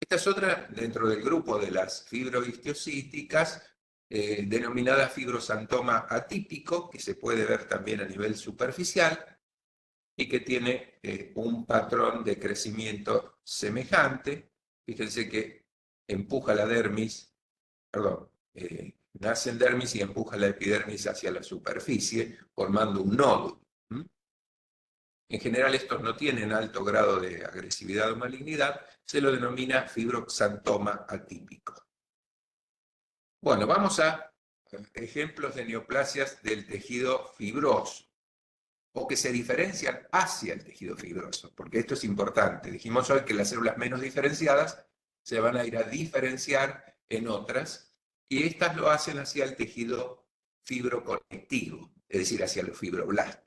Esta es otra dentro del grupo de las fibrohistiocíticas, denominada fibrosantoma atípico, que se puede ver también a nivel superficial y que tiene un patrón de crecimiento semejante. Fíjense que empuja la dermis, perdón, nace en dermis y empuja la epidermis hacia la superficie, formando un nódulo. En general estos no tienen alto grado de agresividad o malignidad, se lo denomina fibrosantoma atípico. Bueno, vamos a ejemplos de neoplasias del tejido fibroso, o que se diferencian hacia el tejido fibroso, porque esto es importante. Dijimos hoy que las células menos diferenciadas se van a ir a diferenciar en otras, y estas lo hacen hacia el tejido fibroconectivo, es decir, hacia los fibroblastos.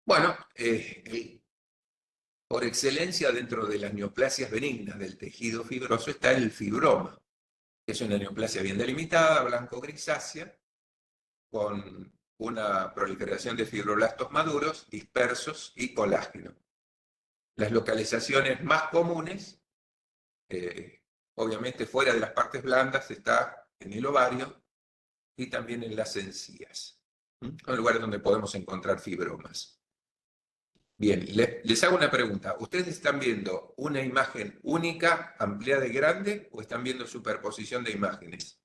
Bueno, por excelencia dentro de las neoplasias benignas del tejido fibroso está el fibroma, que es una neoplasia bien delimitada, blanco-grisácea, con una proliferación de fibroblastos maduros, dispersos y colágeno. Las localizaciones más comunes, obviamente fuera de las partes blandas, está en el ovario y también en las encías, son lugares donde podemos encontrar fibromas. Bien, les hago una pregunta. ¿Ustedes están viendo una imagen única, ampliada y grande, o están viendo superposición de imágenes?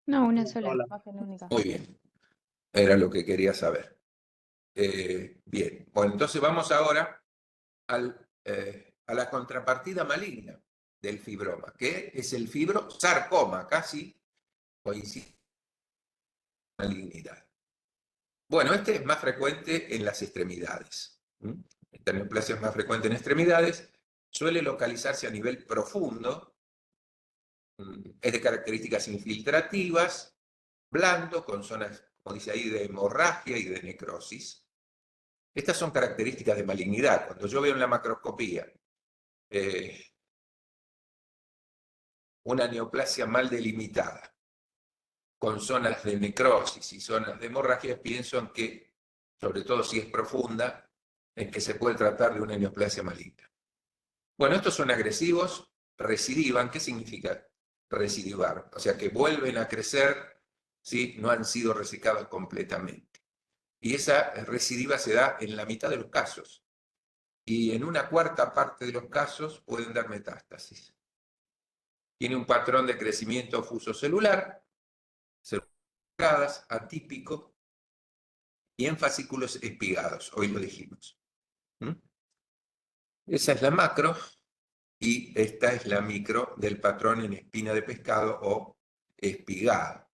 No, una sola Hola. imagen única. Muy bien, era lo que quería saber. Bien, bueno, entonces vamos ahora a la contrapartida maligna del fibroma, que es el fibrosarcoma. Casi coincide malignidad. Bueno, este es más frecuente en las extremidades. Esta neoplasia es más frecuente en extremidades, suele localizarse a nivel profundo, es de características infiltrativas, blando, con zonas, como dice ahí, de hemorragia y de necrosis. Estas son características de malignidad. Cuando yo veo en la macroscopía una neoplasia mal delimitada, con zonas de necrosis y zonas de hemorragia, pienso en que, sobre todo si es profunda, en que se puede tratar de una neoplasia maligna. Bueno, estos son agresivos, recidivan. ¿Qué significa recidivar? O sea, que vuelven a crecer si no han sido resecados completamente. Y esa recidiva se da en la mitad de los casos. Y en una cuarta parte de los casos pueden dar metástasis. Tiene un patrón de crecimiento fusocelular, atípico, y en fascículos espigados, hoy lo dijimos. Esa es la macro, y esta es la micro del patrón en espina de pescado o espigado.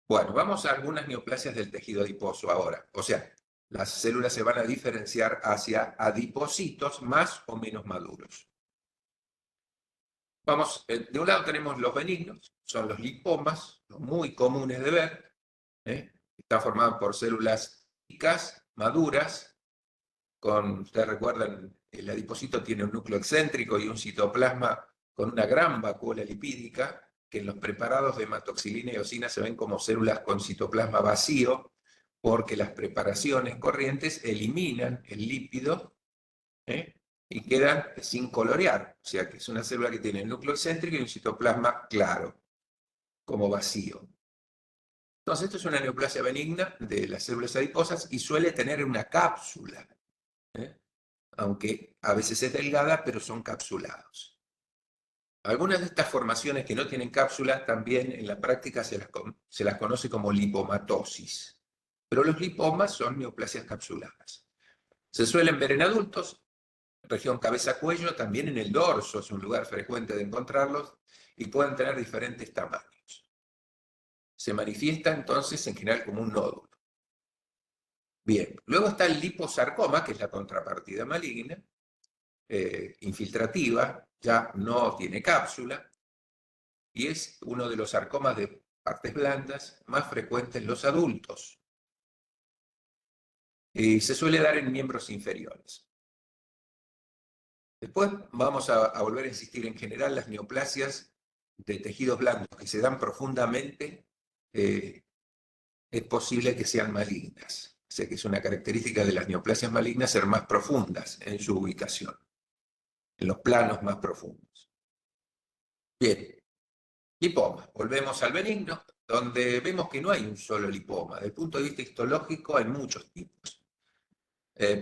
Bueno, vamos a algunas neoplasias del tejido adiposo ahora. O sea, las células se van a diferenciar hacia adipocitos más o menos maduros. Vamos, de un lado tenemos los benignos, son los lipomas, los muy comunes de ver. Están formados por células chicas, maduras, ustedes recuerdan, el adipocito tiene un núcleo excéntrico y un citoplasma con una gran vacuola lipídica, que en los preparados de hematoxilina y eosina se ven como células con citoplasma vacío, porque las preparaciones corrientes eliminan el lípido y quedan sin colorear. O sea que es una célula que tiene el núcleo excéntrico y un citoplasma claro, como vacío. Entonces, esto es una neoplasia benigna de las células adiposas y suele tener una cápsula, aunque a veces es delgada, pero son capsulados. Algunas de estas formaciones que no tienen cápsula también en la práctica se las conoce como lipomatosis, pero los lipomas son neoplasias capsuladas. Se suelen ver en adultos, región cabeza-cuello, también en el dorso, es un lugar frecuente de encontrarlos, y pueden tener diferentes tamaños. Se manifiesta entonces en general como un nódulo. Bien, luego está el liposarcoma, que es la contrapartida maligna, infiltrativa, ya no tiene cápsula, y es uno de los sarcomas de partes blandas más frecuentes en los adultos. Y se suele dar en miembros inferiores. Después vamos a volver a insistir, en general las neoplasias de tejidos blandos que se dan profundamente, es posible que sean malignas. O sea que es una característica de las neoplasias malignas ser más profundas en su ubicación, en los planos más profundos. Bien, lipoma. Volvemos al benigno, donde vemos que no hay un solo lipoma. Desde el punto de vista histológico hay muchos tipos.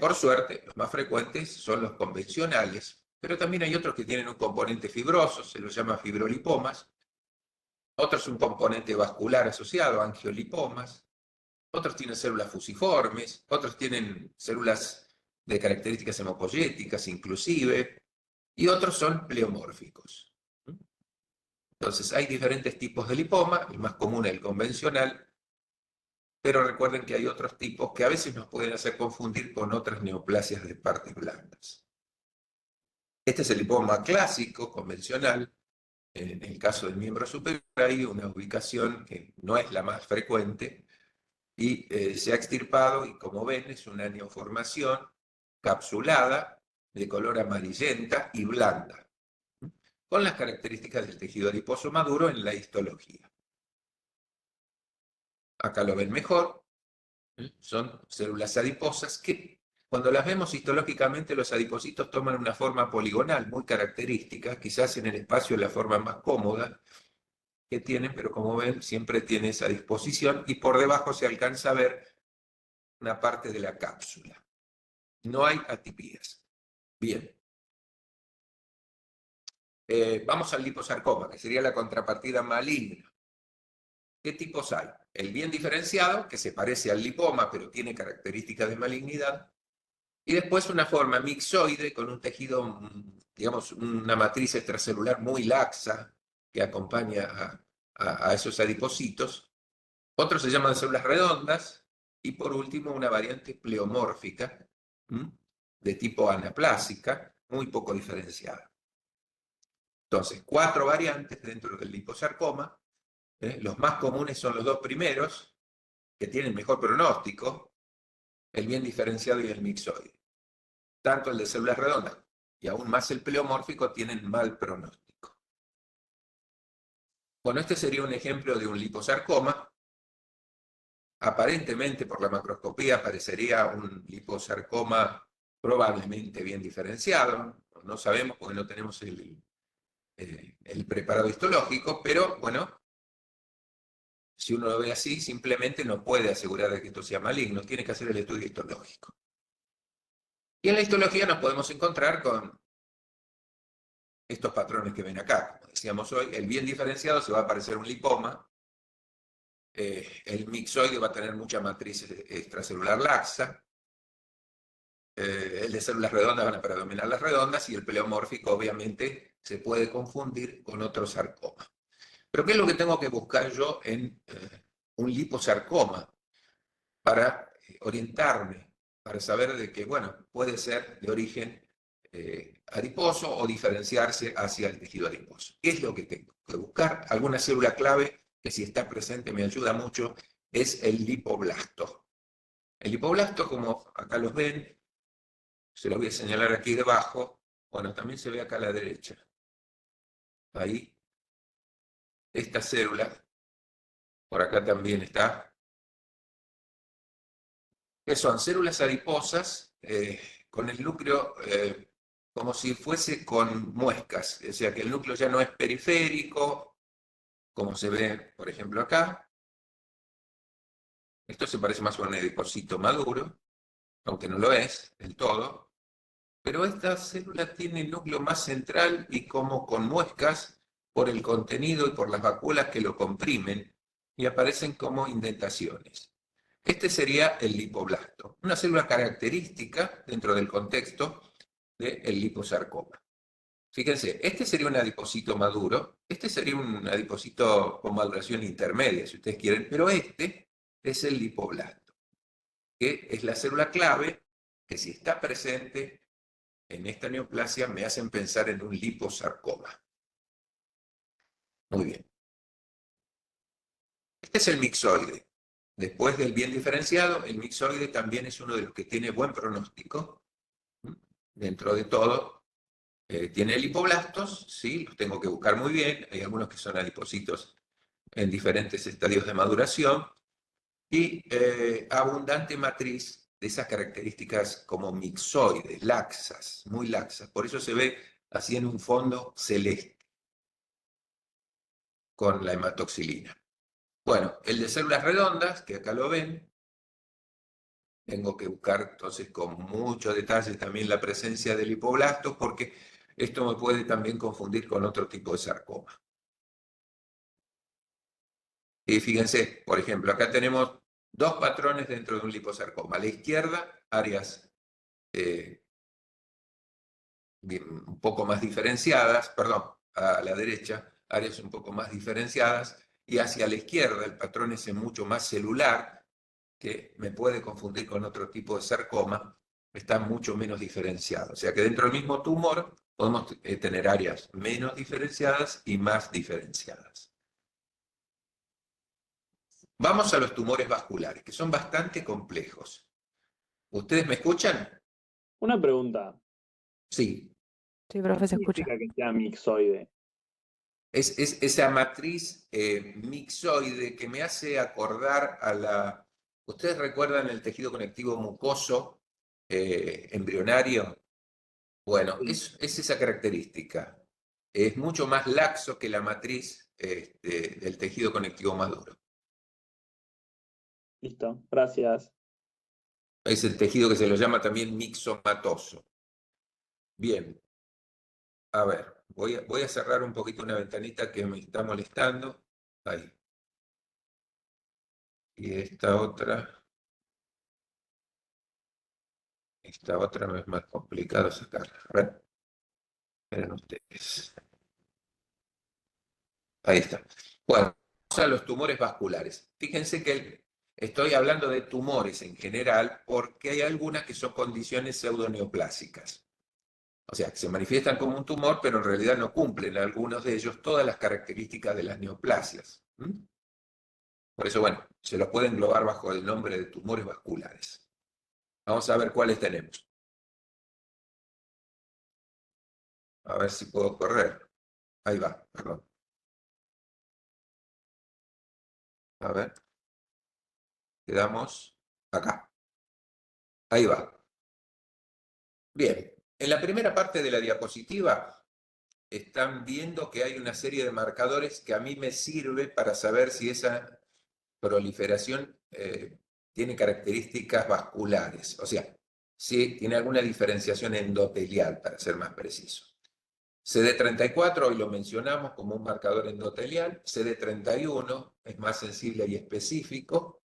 Por suerte, los más frecuentes son los convencionales, pero también hay otros que tienen un componente fibroso, se los llama fibrolipomas, otros un componente vascular asociado, angiolipomas, otros tienen células fusiformes, otros tienen células de características hemopoyéticas inclusive, y otros son pleomórficos. Entonces hay diferentes tipos de lipoma, el más común es el convencional, pero recuerden que hay otros tipos que a veces nos pueden hacer confundir con otras neoplasias de partes blandas. Este es el lipoma clásico, convencional. En el caso del miembro superior hay una ubicación que no es la más frecuente y se ha extirpado, y como ven es una neoformación capsulada de color amarillenta y blanda, con las características del tejido adiposo maduro en la histología. Acá lo ven mejor, son células adiposas que cuando las vemos histológicamente los adipocitos toman una forma poligonal muy característica, quizás en el espacio la forma más cómoda que tienen, pero como ven siempre tiene esa disposición y por debajo se alcanza a ver una parte de la cápsula. No hay atipías. Bien. Vamos al liposarcoma, que sería la contrapartida maligna. ¿Qué tipos hay? El bien diferenciado, que se parece al lipoma, pero tiene características de malignidad. Y después una forma mixoide con un tejido, digamos, una matriz extracelular muy laxa, que acompaña a esos adipocitos. Otros se llaman células redondas. Y por último, una variante pleomórfica, de tipo anaplásica, muy poco diferenciada. Entonces, 4 variantes dentro del liposarcoma. Los más comunes son los 2 primeros, que tienen mejor pronóstico, el bien diferenciado y el mixoide. Tanto el de células redondas y aún más el pleomórfico tienen mal pronóstico. Bueno, este sería un ejemplo de un liposarcoma. Aparentemente, por la macroscopía, parecería un liposarcoma probablemente bien diferenciado. No sabemos porque no tenemos el preparado histológico, pero bueno, si uno lo ve así, simplemente no puede asegurar de que esto sea maligno, tiene que hacer el estudio histológico. Y en la histología nos podemos encontrar con estos patrones que ven acá. Como decíamos hoy, el bien diferenciado se va a parecer un lipoma, el mixoide va a tener mucha matriz extracelular laxa, el de células redondas van a predominar las redondas y el pleomórfico obviamente se puede confundir con otro sarcoma. Pero ¿qué es lo que tengo que buscar yo en un liposarcoma para orientarme, para saber de que, bueno, puede ser de origen adiposo o diferenciarse hacia el tejido adiposo? ¿Qué es lo que tengo que buscar? Alguna célula clave que si está presente me ayuda mucho es el lipoblasto. El lipoblasto, como acá los ven, se los voy a señalar aquí debajo, bueno, también se ve acá a la derecha. Ahí, esta célula, por acá también está, que son células adiposas con el núcleo como si fuese con muescas, o sea que el núcleo ya no es periférico, como se ve, por ejemplo, acá. Esto se parece más a un adipocito maduro, aunque no lo es del todo, pero esta célula tiene el núcleo más central y como con muescas por el contenido y por las vacuolas que lo comprimen y aparecen como indentaciones. Este sería el lipoblasto, una célula característica dentro del contexto del liposarcoma. Fíjense, este sería un adipocito maduro, este sería un adipocito con maduración intermedia, si ustedes quieren, pero este es el lipoblasto, que es la célula clave que si está presente en esta neoplasia me hacen pensar en un liposarcoma. Muy bien. Este es el mixoide. Después del bien diferenciado, el mixoide también es uno de los que tiene buen pronóstico. Dentro de todo, tiene lipoblastos, sí, los tengo que buscar muy bien. Hay algunos que son adipocitos en diferentes estadios de maduración. Y abundante matriz de esas características como mixoides, laxas, muy laxas. Por eso se ve así en un fondo celeste con la hematoxilina. Bueno, el de células redondas, que acá lo ven, tengo que buscar entonces con mucho detalle también la presencia de lipoblastos porque esto me puede también confundir con otro tipo de sarcoma. Y fíjense, por ejemplo, acá tenemos 2 patrones dentro de un liposarcoma. A la izquierda, áreas un poco más diferenciadas, perdón, a la derecha, áreas un poco más diferenciadas, y hacia la izquierda el patrón es mucho más celular, que me puede confundir con otro tipo de sarcoma, está mucho menos diferenciado. O sea que dentro del mismo tumor podemos tener áreas menos diferenciadas y más diferenciadas. Vamos a los tumores vasculares, que son bastante complejos. ¿Ustedes me escuchan? Una pregunta. Sí. Sí, profe, se ¿Qué escucha. significa que sea mixoide? Es esa matriz mixoide que me hace acordar a la... ¿Ustedes recuerdan el tejido conectivo mucoso embrionario? Bueno, es esa característica. Es mucho más laxo que la matriz del tejido conectivo maduro. Listo, gracias. Es el tejido que se lo llama también mixomatoso. Bien. A ver, voy a cerrar un poquito una ventanita que me está molestando. Ahí. Y esta otra me es más complicado sacarla. A ver, miren ustedes. Ahí está. Bueno, a los tumores vasculares. Fíjense que estoy hablando de tumores en general porque hay algunas que son condiciones pseudoneoplásicas. O sea, que se manifiestan como un tumor, pero en realidad no cumplen algunos de ellos todas las características de las neoplasias. Por eso, bueno, se los puede englobar bajo el nombre de tumores vasculares. Vamos a ver cuáles tenemos. A ver si puedo correr. Ahí va, perdón. A ver. Quedamos acá. Ahí va. Bien. En la primera parte de la diapositiva están viendo que hay una serie de marcadores que a mí me sirve para saber si esa proliferación tiene características vasculares. O sea, si tiene alguna diferenciación endotelial, para ser más preciso. CD34, hoy lo mencionamos como un marcador endotelial. CD31 es más sensible y específico,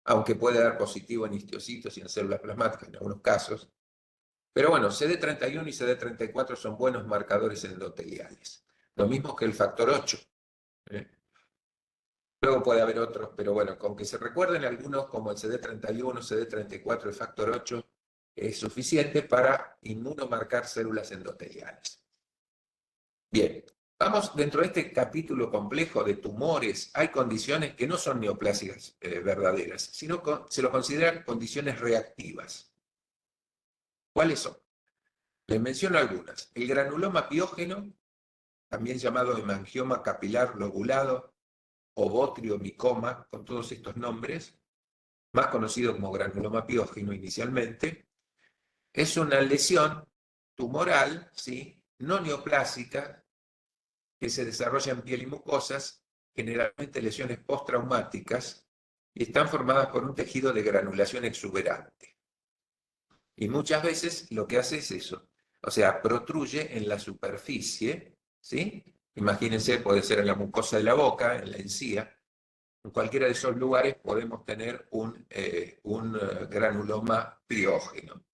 aunque puede dar positivo en histocitos y en células plasmáticas en algunos casos. Pero bueno, CD31 y CD34 son buenos marcadores endoteliales. Lo mismo que el factor 8. Luego puede haber otros, pero bueno, con que se recuerden algunos como el CD31, CD34, el factor 8, es suficiente para inmunomarcar células endoteliales. Bien, vamos dentro de este capítulo complejo de tumores. Hay condiciones que no son neoplasias verdaderas, sino que se lo consideran condiciones reactivas. ¿Cuáles son? Les menciono algunas. El granuloma piógeno, también llamado hemangioma capilar lobulado, o botriomicoma, con todos estos nombres, más conocido como granuloma piógeno inicialmente, es una lesión tumoral, ¿sí?, no neoplásica, que se desarrolla en piel y mucosas, generalmente lesiones postraumáticas, y están formadas por un tejido de granulación exuberante. Y muchas veces lo que hace es eso, o sea, protruye en la superficie, ¿sí? Imagínense, puede ser en la mucosa de la boca, en la encía. En cualquiera de esos lugares podemos tener un granuloma piógeno.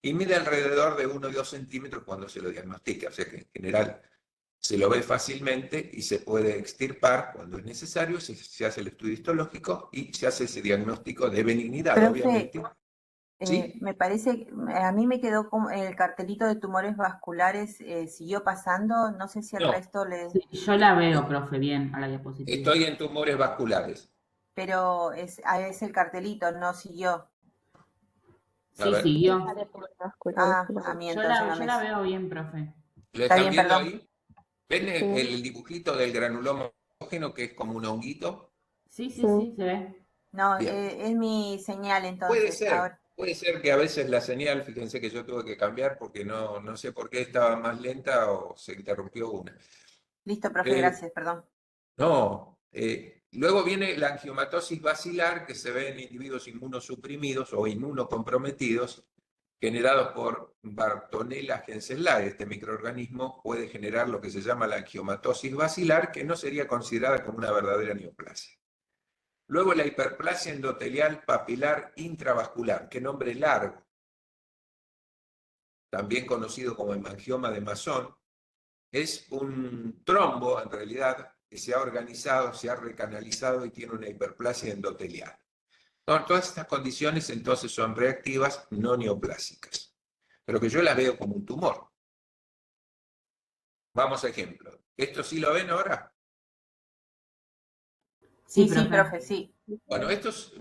Y mide alrededor de 1 o 2 centímetros cuando se lo diagnostica, o sea que en general se lo ve fácilmente y se puede extirpar cuando es necesario, se hace el estudio histológico y se hace ese diagnóstico de benignidad, Profe, obviamente. ¿Sí? me parece, a mí me quedó como el cartelito de tumores vasculares, siguió pasando, no sé si el No. resto le... Sí, yo la veo, profe, bien a la diapositiva. Estoy en tumores vasculares. Pero es el cartelito, no siguió. A Sí, ver. siguió. A mí Yo entonces no yo me... la veo bien, profe. ¿Lo Está están bien, viendo perdón. ahí? ¿Ven el dibujito del granuloma piógeno que es como un honguito? Sí, se ve. No, Bien. es mi señal entonces. Ahora. Puede ser que a veces la señal, fíjense que yo tuve que cambiar porque no sé por qué estaba más lenta o se interrumpió una. Listo, profe, gracias, perdón. No, luego viene la angiomatosis basilar que se ve en individuos inmunosuprimidos o inmunocomprometidos generados por Bartonella henselae. Este microorganismo puede generar lo que se llama la angiomatosis basilar, que no sería considerada como una verdadera neoplasia. Luego la hiperplasia endotelial papilar intravascular, qué nombre largo, también conocido como hemangioma de Masson, es un trombo en realidad que se ha organizado, se ha recanalizado y tiene una hiperplasia endotelial. Todas estas condiciones entonces son reactivas, no neoplásicas, pero que yo las veo como un tumor. Vamos a ejemplo. ¿Esto sí lo ven ahora? Sí, profe, sí. Bueno, esto es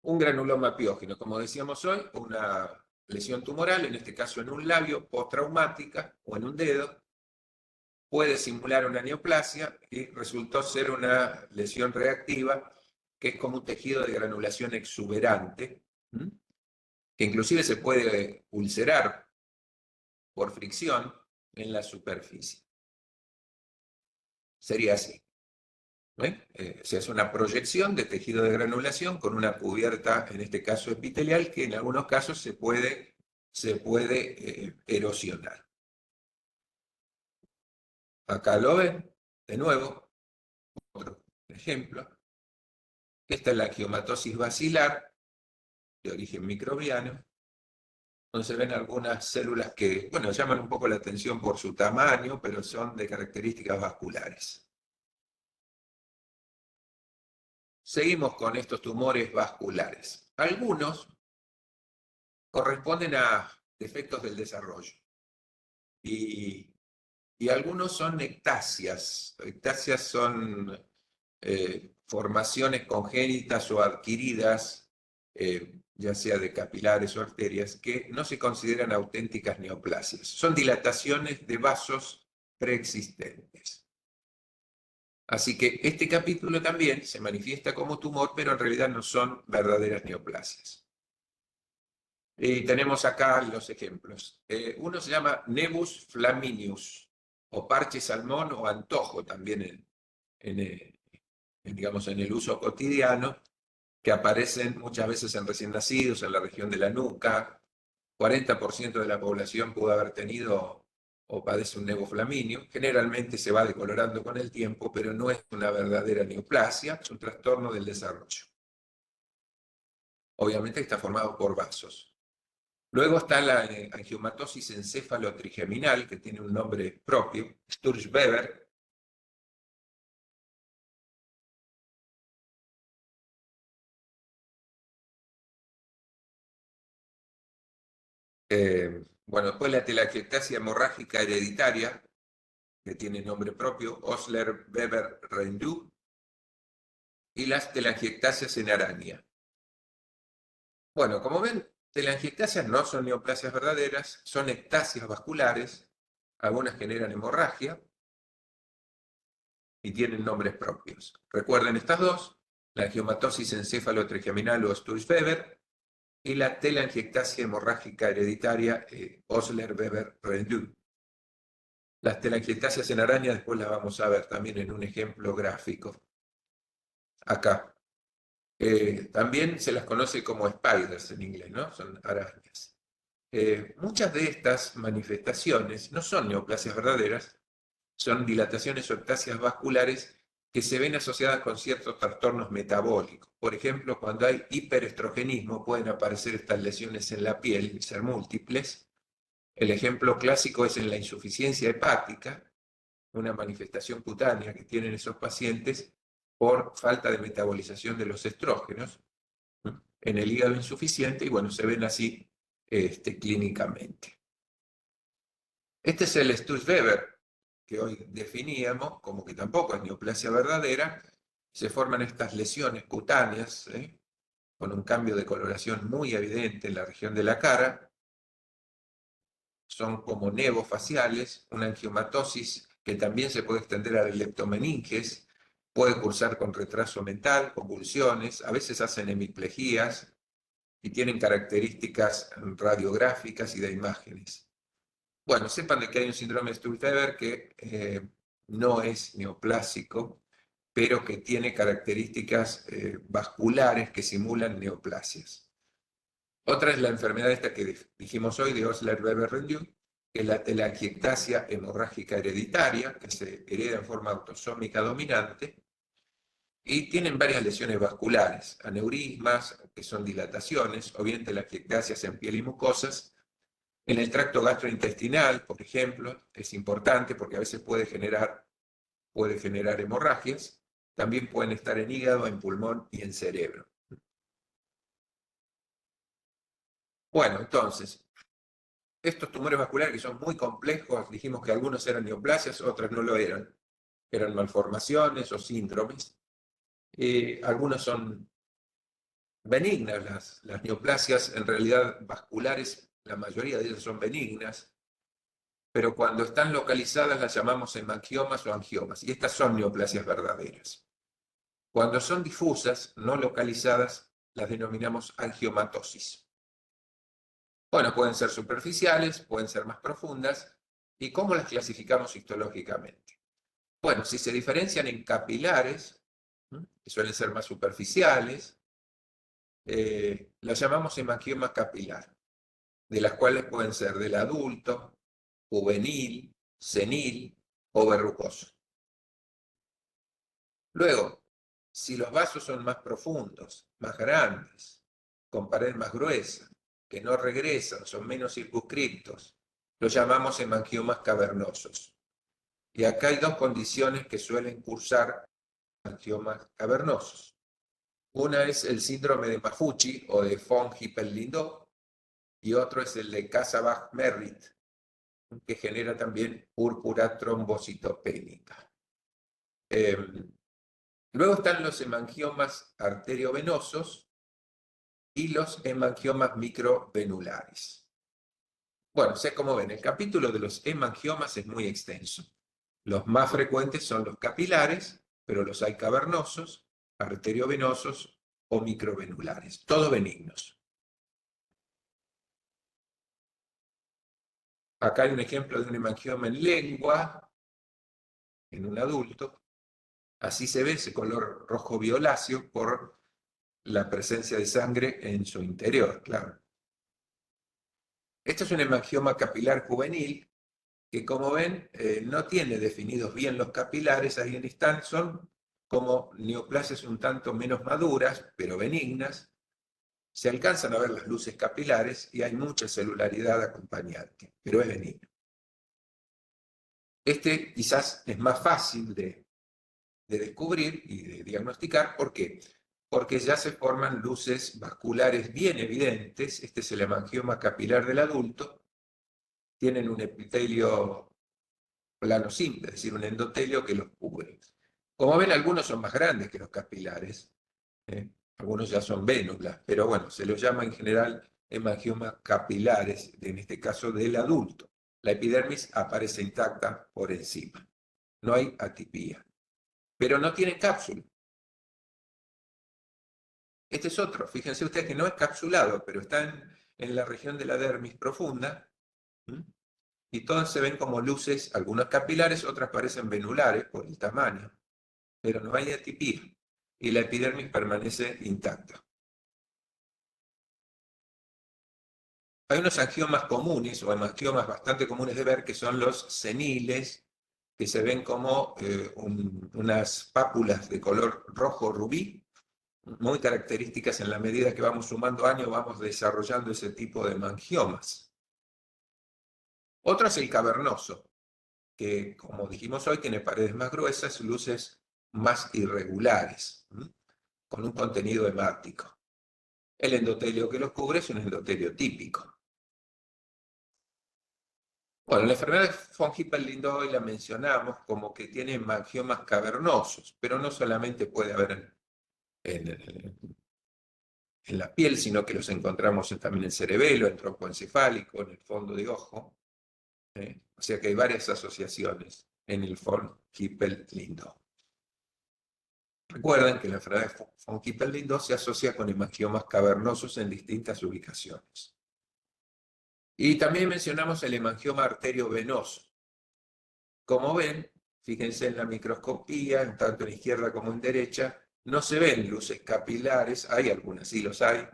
un granuloma piógeno, como decíamos hoy, una lesión tumoral, en este caso en un labio, postraumática o en un dedo, puede simular una neoplasia y resultó ser una lesión reactiva, que es como un tejido de granulación exuberante, que inclusive se puede ulcerar por fricción en la superficie. Sería así. Se hace una proyección de tejido de granulación con una cubierta, en este caso epitelial, que en algunos casos se puede erosionar. Acá lo ven, de nuevo, otro ejemplo. Esta es la angiomatosis basilar, de origen microbiano, donde se ven algunas células que, bueno, llaman un poco la atención por su tamaño, pero son de características vasculares. seguimos con estos tumores vasculares. Algunos corresponden a defectos del desarrollo y algunos son ectasias. Ectasias son formaciones congénitas o adquiridas, ya sea de capilares o arterias, que no se consideran auténticas neoplasias. Son dilataciones de vasos preexistentes. Así que este capítulo también se manifiesta como tumor, pero en realidad no son verdaderas neoplasias. Y tenemos acá los ejemplos. Uno se llama Nevus flaminius, o parche salmón, o antojo también digamos, en el uso cotidiano, que aparecen muchas veces en recién nacidos, en la región de la nuca. 40% de la población pudo haber tenido o padece un nevus flaminio. Generalmente se va decolorando con el tiempo, pero no es una verdadera neoplasia, es un trastorno del desarrollo. Obviamente está formado por vasos. Luego está la angiomatosis encéfalo-trigeminal, que tiene un nombre propio, Sturge-Weber. Bueno, después la telangiectasia hemorrágica hereditaria, que tiene nombre propio, Osler-Weber-Rendu, y las telangiectasias en araña. Bueno, como ven, telangiectasias no son neoplasias verdaderas, son ectasias vasculares, algunas generan hemorragia y tienen nombres propios. Recuerden estas dos, la angiomatosis encéfalo-trigeminal o Sturge-Weber y la telangiectasia hemorrágica hereditaria Osler-Weber-Rendu. Las telangiectasias en araña después las vamos a ver también en un ejemplo gráfico. Acá. También se las conoce como spiders en inglés, ¿no? Son arañas. Muchas de estas manifestaciones no son neoplasias verdaderas, son dilataciones o ectasias vasculares que se ven asociadas con ciertos trastornos metabólicos. Por ejemplo, cuando hay hiperestrogenismo pueden aparecer estas lesiones en la piel y ser múltiples. El ejemplo clásico es en la insuficiencia hepática, una manifestación cutánea que tienen esos pacientes por falta de metabolización de los estrógenos en el hígado insuficiente, y bueno, se ven así clínicamente. Este es el Sturge-Weber que hoy definíamos, como que tampoco es neoplasia verdadera. Se forman estas lesiones cutáneas, con un cambio de coloración muy evidente en la región de la cara. Son como nevos faciales, una angiomatosis que también se puede extender a la leptomeninges, puede cursar con retraso mental, convulsiones, a veces hacen hemiplejías y tienen características radiográficas y de imágenes. Bueno, sepan de que hay un síndrome de Sturge-Weber que no es neoplásico, pero que tiene características vasculares que simulan neoplasias. Otra es la enfermedad esta que dijimos hoy de Osler-Weber-Rendu, que es la telangiectasia hemorrágica hereditaria, que se hereda en forma autosómica dominante, y tienen varias lesiones vasculares, aneurismas, que son dilataciones, o bien telangiectasias en piel y mucosas. En el tracto gastrointestinal, por ejemplo, es importante porque a veces puede generar hemorragias. También pueden estar en hígado, en pulmón y en cerebro. Bueno, entonces, estos tumores vasculares que son muy complejos, dijimos que algunos eran neoplasias, otras no lo eran. Eran malformaciones o síndromes. Algunos son benignas, las neoplasias en realidad vasculares, la mayoría de ellas son benignas, pero cuando están localizadas las llamamos hemangiomas o angiomas, y estas son neoplasias verdaderas. Cuando son difusas, no localizadas, las denominamos angiomatosis. Bueno, pueden ser superficiales, pueden ser más profundas, ¿y cómo las clasificamos histológicamente? Bueno, si se diferencian en capilares, que suelen ser más superficiales, las llamamos hemangioma capilar, de las cuales pueden ser del adulto, juvenil, senil o verrucoso. Luego, si los vasos son más profundos, más grandes, con pared más gruesa, que no regresan, son menos circunscriptos, los llamamos hemangiomas cavernosos. Y acá hay dos condiciones que suelen cursar angiomas cavernosos. Una es el síndrome de Maffucci o de von Hippel-Lindau y otro es el de Casabach-Merritt, que genera también púrpura trombocitopénica. Luego están los hemangiomas arteriovenosos y los hemangiomas microvenulares. Bueno, como ven, el capítulo de los hemangiomas es muy extenso. Los más frecuentes son los capilares, pero los hay cavernosos, arteriovenosos o microvenulares, todos benignos. Acá hay un ejemplo de un hemangioma en lengua, en un adulto. Así se ve ese color rojo violáceo por la presencia de sangre en su interior, claro. Esto es un hemangioma capilar juvenil que, como ven, no tiene definidos bien los capilares, ahí están, son como neoplasias un tanto menos maduras, pero benignas. Se alcanzan a ver las luces capilares y hay mucha celularidad acompañante, pero es benigno. Este quizás es más fácil de descubrir y de diagnosticar. ¿Por qué? Porque ya se forman luces vasculares bien evidentes. Este es el hemangioma capilar del adulto. Tienen un epitelio plano simple, es decir, un endotelio que los cubre. Como ven, algunos son más grandes que los capilares. Algunos ya son vénulas, pero bueno, se los llama en general hemangiomas capilares, en este caso del adulto. La epidermis aparece intacta por encima. No hay atipía. Pero no tiene cápsula. Este es otro. Fíjense ustedes que no es capsulado, pero está en la región de la dermis profunda. Y todas se ven como luces, algunas capilares, otras parecen venulares por el tamaño. Pero no hay atipía. Y la epidermis permanece intacta. Hay unos angiomas comunes, o hemangiomas bastante comunes de ver, que son los seniles, que se ven como unas pápulas de color rojo rubí, muy características. En la medida que vamos sumando años, vamos desarrollando ese tipo de hemangiomas. Otro es el cavernoso, que, como dijimos hoy, tiene paredes más gruesas, luces más irregulares, con un contenido hemático. El endotelio que los cubre es un endotelio típico. Bueno, la enfermedad de von Hippel-Lindau la mencionamos como que tiene hemangiomas cavernosos, pero no solamente puede haber en la piel, sino que los encontramos también en el cerebelo, en tronco encefálico, en el fondo de ojo. O sea que hay varias asociaciones en el von Hippel-Lindau. Recuerden que la enfermedad de von Hippel-Lindau se asocia con hemangiomas cavernosos en distintas ubicaciones. Y también mencionamos el hemangioma arteriovenoso. Como ven, fíjense en la microscopía, tanto en izquierda como en derecha, no se ven luces capilares, hay algunas, sí los hay,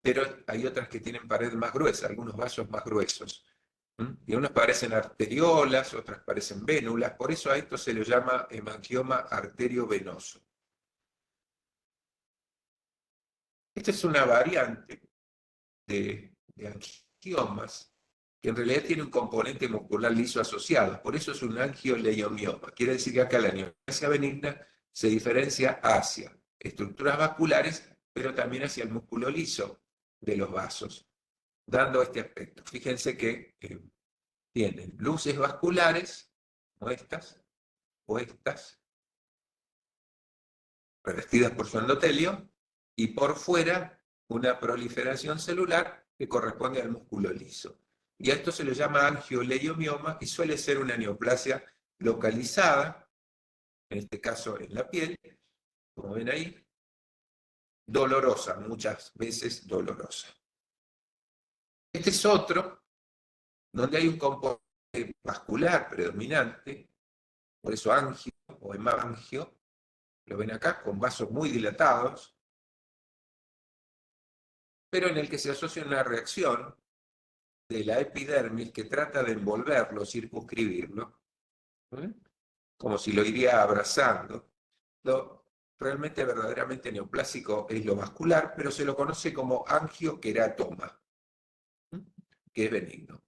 pero hay otras que tienen pared más gruesa, algunos vasos más gruesos. Y unos parecen arteriolas, otras parecen vénulas, por eso a esto se le llama hemangioma arteriovenoso. Esta es una variante de angiomas que en realidad tiene un componente muscular liso asociado, por eso es un angioleiomioma. Quiere decir que acá la neoplasia benigna se diferencia hacia estructuras vasculares, pero también hacia el músculo liso de los vasos, dando este aspecto. Fíjense que tienen luces vasculares, como estas, o estas, revestidas por su endotelio, y por fuera una proliferación celular que corresponde al músculo liso. Y a esto se le llama angioleiomioma y suele ser una neoplasia localizada, en este caso en la piel, como ven ahí, dolorosa, muchas veces dolorosa. Este es otro, donde hay un componente vascular predominante, por eso angio o hemangio, lo ven acá, con vasos muy dilatados, pero en el que se asocia una reacción de la epidermis que trata de envolverlo, circunscribirlo, como si lo iría abrazando. Lo realmente verdaderamente neoplásico es lo vascular, pero se lo conoce como angioqueratoma, que es benigno.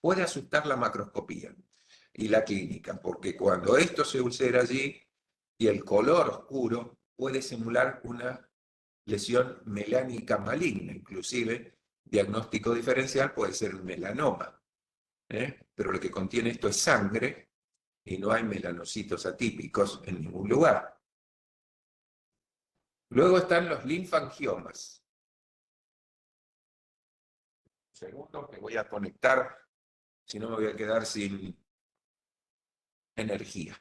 Puede asustar la macroscopía y la clínica, porque cuando esto se ulcera allí y el color oscuro puede simular una lesión melánica maligna, inclusive diagnóstico diferencial puede ser un melanoma, pero lo que contiene esto es sangre y no hay melanocitos atípicos en ningún lugar. Luego están los linfangiomas. Un segundo, me voy a conectar, si no me voy a quedar sin energía.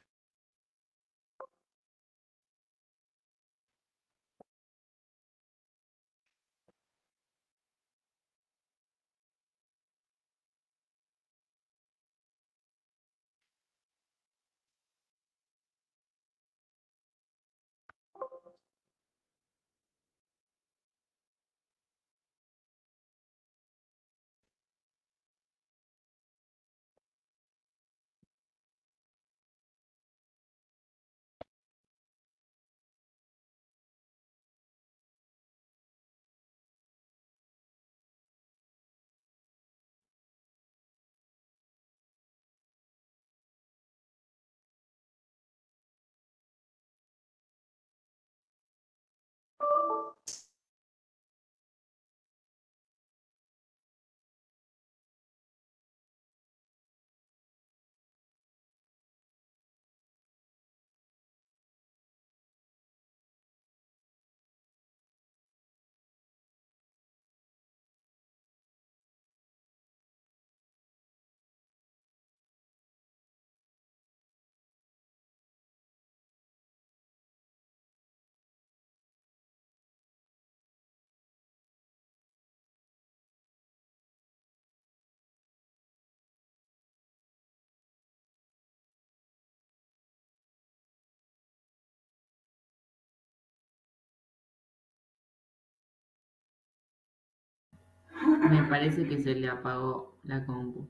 Me parece que se le apagó la compu.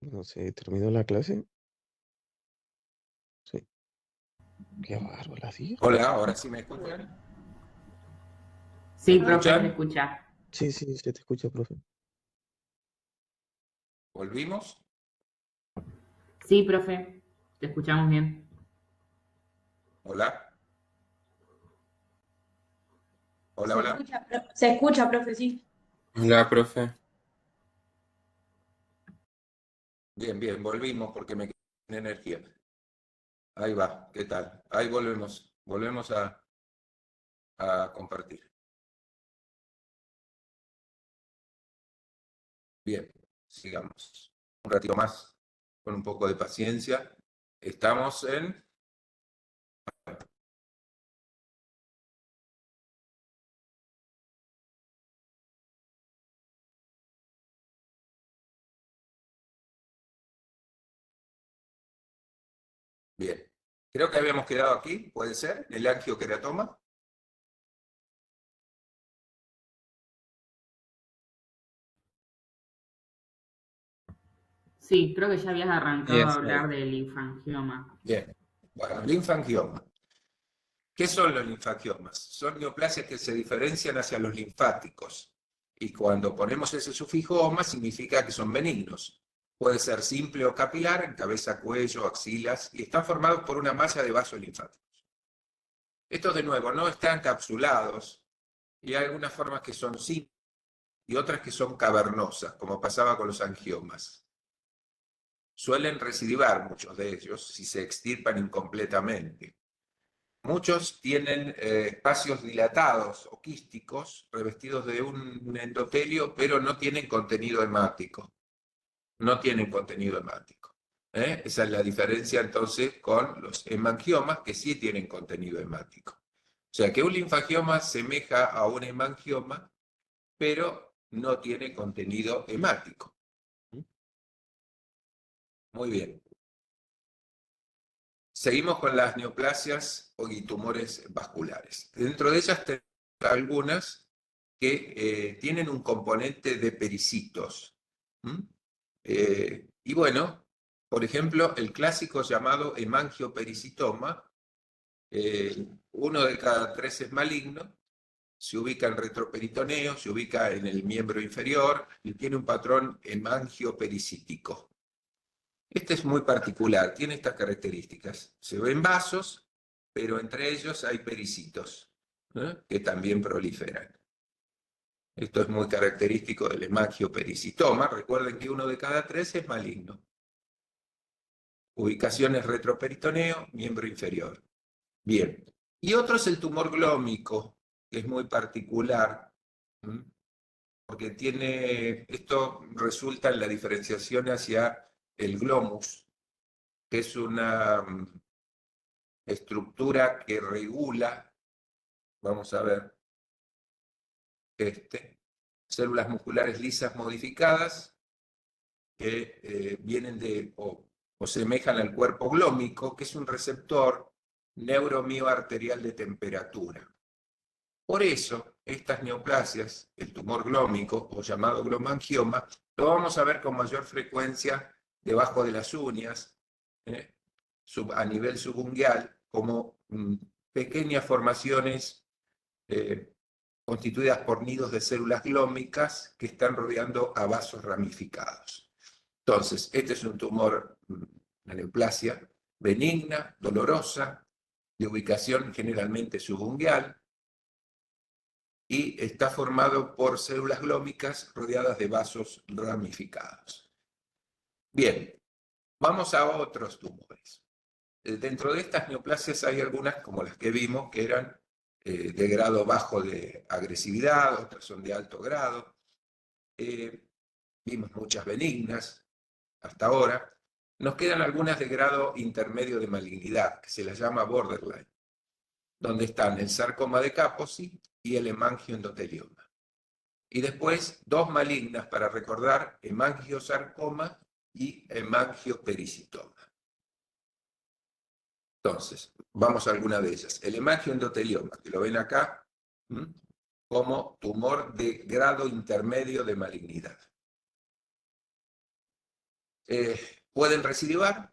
No sé, ¿terminó la clase? Sí. Qué bárbaro, las 10. Hola, ahora sí me escuchan. Sí, ¿Me profe, se escuchan? escucha. Sí, sí, se te escucha, profe. ¿Volvimos? Sí, profe, te escuchamos bien. Hola. Hola, Se hola. escucha, se escucha, profe, sí. Hola, profe. Bien, bien, volvimos porque me quedé sin energía. Ahí va, ¿qué tal? Ahí volvemos, volvemos a compartir. Bien, sigamos. Un ratito más, con un poco de paciencia. Estamos en... Bien. Creo que habíamos quedado aquí, ¿puede ser? El angioqueratoma. Sí, creo que ya habías arrancado a Yes, hablar del linfangioma. Bien. Bueno, linfangioma. ¿Qué son los linfangiomas? Son neoplasias que se diferencian hacia los linfáticos. Y cuando ponemos ese sufijo oma, significa que son benignos. Puede ser simple o capilar, en cabeza, cuello, axilas, y están formados por una malla de vasos linfáticos. Estos, de nuevo, no están capsulados, y hay algunas formas que son simples y otras que son cavernosas, como pasaba con los angiomas. Suelen recidivar muchos de ellos si se extirpan incompletamente. Muchos tienen espacios dilatados o quísticos revestidos de un endotelio, pero no tienen contenido hemático. no tienen contenido hemático. Esa es la diferencia entonces con los hemangiomas que sí tienen contenido hemático. O sea que un linfangioma semeja a un hemangioma, pero no tiene contenido hemático. Muy bien. Seguimos con las neoplasias y tumores vasculares. Dentro de ellas tenemos algunas que tienen un componente de pericitos. Y bueno, por ejemplo, el clásico llamado hemangiopericitoma, 1 de cada 3 es maligno, se ubica en retroperitoneo, se ubica en el miembro inferior y tiene un patrón hemangiopericítico. Este es muy particular, tiene estas características. Se ven vasos, pero entre ellos hay pericitos, que también proliferan. Esto es muy característico del hemangiopericitoma. Recuerden que 1 de cada 3 es maligno. Ubicaciones retroperitoneo, miembro inferior. Bien. Y otro es el tumor glómico, que es muy particular, porque esto resulta en la diferenciación hacia el glomus, que es una estructura que regula, vamos a ver, células musculares lisas modificadas que vienen de o semejan al cuerpo glómico, que es un receptor neuromioarterial de temperatura. Por eso, estas neoplasias, el tumor glómico o llamado glomangioma, lo vamos a ver con mayor frecuencia debajo de las uñas, a nivel subungual, como pequeñas formaciones constituidas por nidos de células glómicas que están rodeando a vasos ramificados. Entonces, este es un tumor, una neoplasia benigna, dolorosa, de ubicación generalmente subungual, y está formado por células glómicas rodeadas de vasos ramificados. Bien, vamos a otros tumores. Dentro de estas neoplasias hay algunas, como las que vimos, que eran de grado bajo de agresividad, otras son de alto grado. Vimos muchas benignas hasta ahora. Nos quedan algunas de grado intermedio de malignidad, que se las llama borderline, donde están el sarcoma de Kaposi y el hemangioendotelioma. Y después, 2 malignas para recordar, hemangiosarcoma y hemangiopericitoma. Entonces, vamos a alguna de ellas. El hemangioendotelioma, que lo ven acá, como tumor de grado intermedio de malignidad. Pueden recidivar,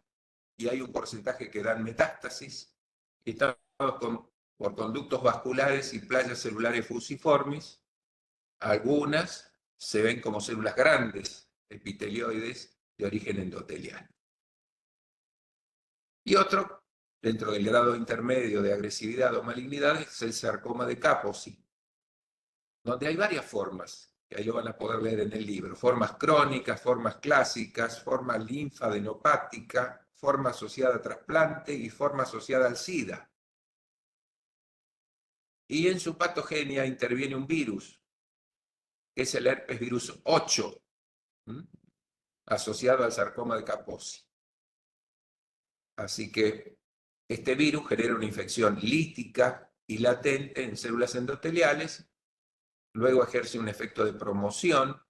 y hay un porcentaje que dan metástasis, y están por conductos vasculares y playas celulares fusiformes. Algunas se ven como células grandes, epitelioides, de origen endotelial. Y otro, dentro del grado intermedio de agresividad o malignidad, es el sarcoma de Kaposi, donde hay varias formas, que ahí lo van a poder leer en el libro. Formas crónicas, formas clásicas, forma linfadenopática, forma asociada a trasplante y forma asociada al SIDA. Y en su patogenia interviene un virus, que es el herpes virus 8, asociado al sarcoma de Kaposi. Así que este virus genera una infección lítica y latente en células endoteliales, luego ejerce un efecto de promoción,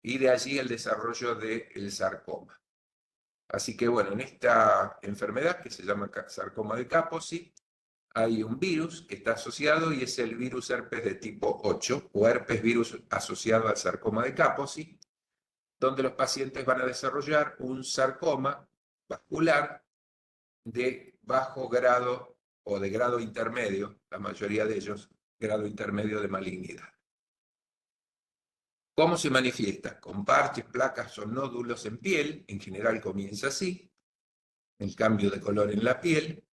y de allí el desarrollo del sarcoma. Así que bueno, en esta enfermedad que se llama sarcoma de Kaposi, hay un virus que está asociado y es el virus herpes de tipo 8 o herpes virus asociado al sarcoma de Kaposi, donde los pacientes van a desarrollar un sarcoma vascular de bajo grado o de grado intermedio, la mayoría de ellos grado intermedio de malignidad. ¿Cómo se manifiesta? Con parches, placas o nódulos en piel, en general comienza así, el cambio de color en la piel.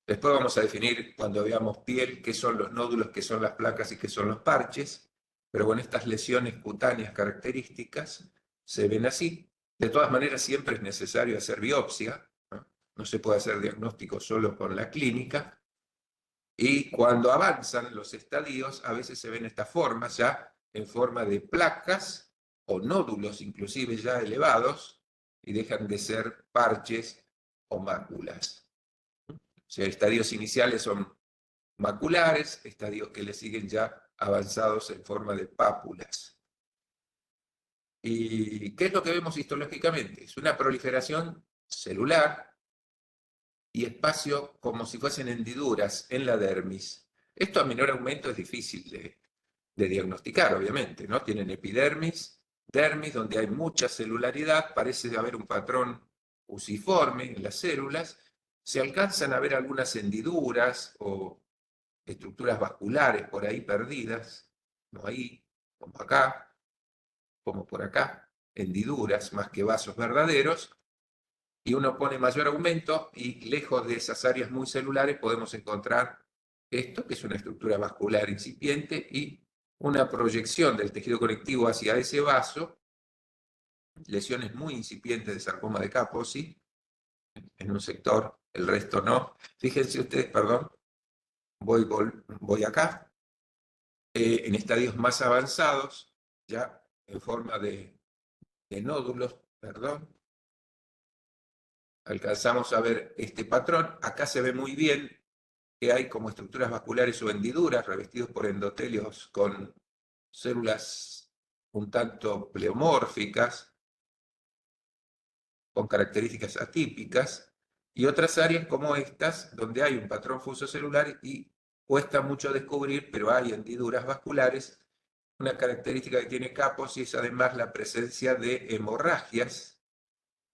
Después vamos a definir, cuando veamos piel, qué son los nódulos, qué son las placas y qué son los parches, pero con estas lesiones cutáneas características se ven así. De todas maneras, siempre es necesario hacer biopsia, no se puede hacer diagnóstico solo con la clínica, y cuando avanzan los estadios, a veces se ven estas formas ya en forma de placas o nódulos inclusive ya elevados y dejan de ser parches o máculas. O sea, estadios iniciales son maculares, estadios que le siguen ya avanzados en forma de pápulas. ¿Y qué es lo que vemos histológicamente? Es una proliferación celular y espacio como si fuesen hendiduras en la dermis. Esto a menor aumento es difícil de diagnosticar, obviamente, ¿no? Tienen epidermis, dermis, donde hay mucha celularidad, parece haber un patrón fusiforme en las células, se alcanzan a ver algunas hendiduras o estructuras vasculares por ahí perdidas, como ahí, como acá, como por acá, hendiduras más que vasos verdaderos, y uno pone mayor aumento y lejos de esas áreas muy celulares podemos encontrar esto, que es una estructura vascular incipiente y una proyección del tejido conectivo hacia ese vaso, lesiones muy incipientes de sarcoma de Kaposi, en un sector, el resto no. Fíjense ustedes, perdón, voy acá, en estadios más avanzados, ya en forma de nódulos, perdón, alcanzamos a ver este patrón. Acá se ve muy bien que hay como estructuras vasculares o hendiduras revestidos por endotelios con células un tanto pleomórficas, con características atípicas, y otras áreas como estas, donde hay un patrón fusocelular y cuesta mucho descubrir, pero hay hendiduras vasculares. Una característica que tiene Kaposi es además la presencia de hemorragias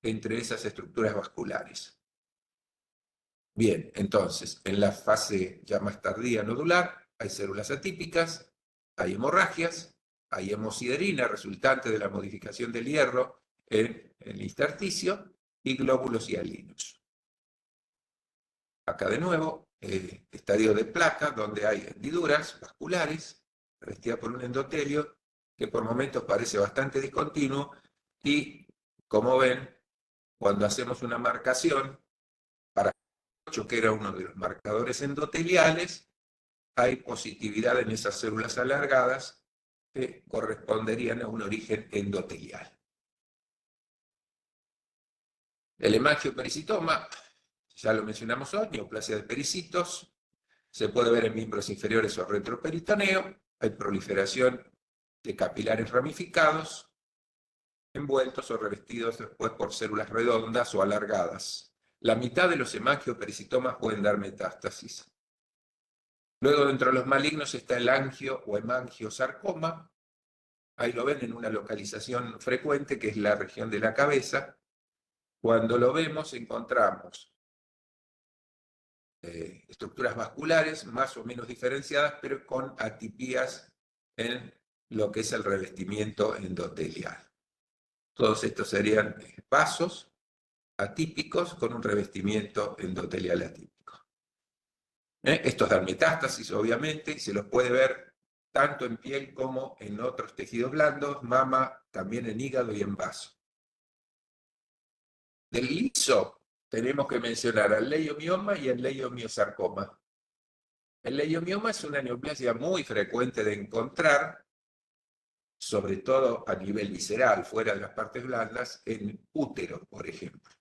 entre esas estructuras vasculares. Bien, entonces, en la fase ya más tardía nodular, hay células atípicas, hay hemorragias, hay hemosiderina resultante de la modificación del hierro en el intersticio y glóbulos hialinos. Acá de nuevo, estadio de placa, donde hay hendiduras vasculares, revestidas por un endotelio, que por momentos parece bastante discontinuo, y como ven, cuando hacemos una marcación, para 8, que era uno de los marcadores endoteliales, hay positividad en esas células alargadas que corresponderían a un origen endotelial. El hemangioperisitoma, ya lo mencionamos hoy, neoplasia de pericitos, se puede ver en miembros inferiores o retroperitoneo, hay proliferación de capilares ramificados, envueltos o revestidos después por células redondas o alargadas. La mitad de los hemangiopericitomas pueden dar metástasis. Luego, dentro de los malignos está el angio o hemangiosarcoma. Ahí lo ven en una localización frecuente, que es la región de la cabeza. Cuando lo vemos, encontramos estructuras vasculares más o menos diferenciadas, pero con atipías en lo que es el revestimiento endotelial. Todos estos serían vasos atípicos con un revestimiento endotelial atípico. Estos dan metástasis, obviamente, y se los puede ver tanto en piel como en otros tejidos blandos, mama, también en hígado y en vaso. Del liso tenemos que mencionar al leiomioma y el leiomiosarcoma. El leiomioma es una neoplasia muy frecuente de encontrar, sobre todo a nivel visceral, fuera de las partes blandas, en útero, por ejemplo.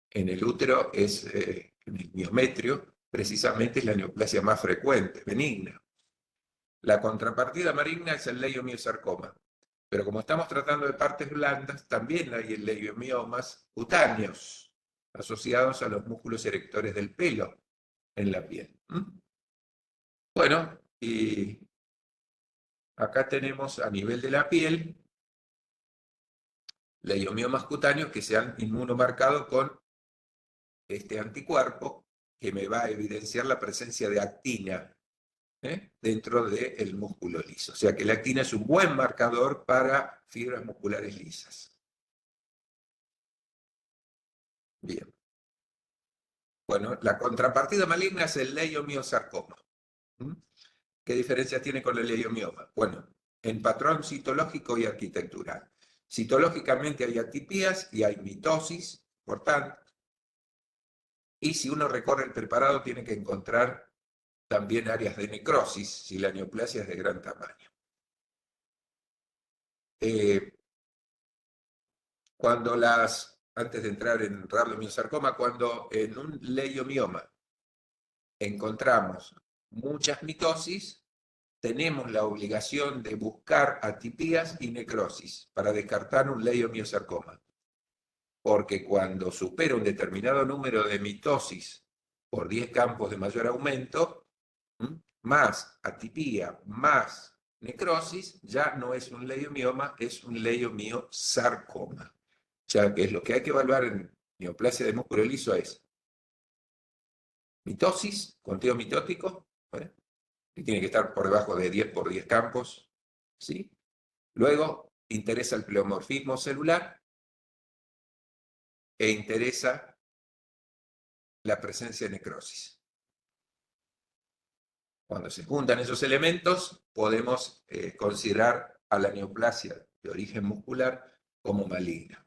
En el útero en el miometrio, precisamente es la neoplasia más frecuente, benigna. La contrapartida maligna es el leiomiosarcoma. Pero como estamos tratando de partes blandas, también hay leiomiomas cutáneos, asociados a los músculos erectores del pelo en la piel. Bueno, y acá tenemos a nivel de la piel leiomiomas cutáneos que se han inmunomarcado con este anticuerpo que me va a evidenciar la presencia de actina dentro del músculo liso. O sea que la actina es un buen marcador para fibras musculares lisas. Bien. Bueno, la contrapartida maligna es el leiomiosarcoma. ¿Qué diferencias tiene con el leiomioma? Bueno, en patrón citológico y arquitectural. Citológicamente hay atipías y hay mitosis, por tanto. Y si uno recorre el preparado tiene que encontrar también áreas de necrosis, si la neoplasia es de gran tamaño. antes de entrar en rabdomiosarcoma, cuando en un leiomioma encontramos muchas mitosis, tenemos la obligación de buscar atipías y necrosis para descartar un leiomiosarcoma. Porque cuando supera un determinado número de mitosis por 10 campos de mayor aumento, más atipía, más necrosis, ya no es un leiomioma, es un leiomiosarcoma. O sea, que es lo que hay que evaluar en neoplasia de músculo liso es mitosis, conteo mitótico, ¿vale? Que tiene que estar por debajo de 10 por 10 campos, ¿sí? Luego interesa el pleomorfismo celular e interesa la presencia de necrosis. Cuando se juntan esos elementos, podemos considerar a la neoplasia de origen muscular como maligna.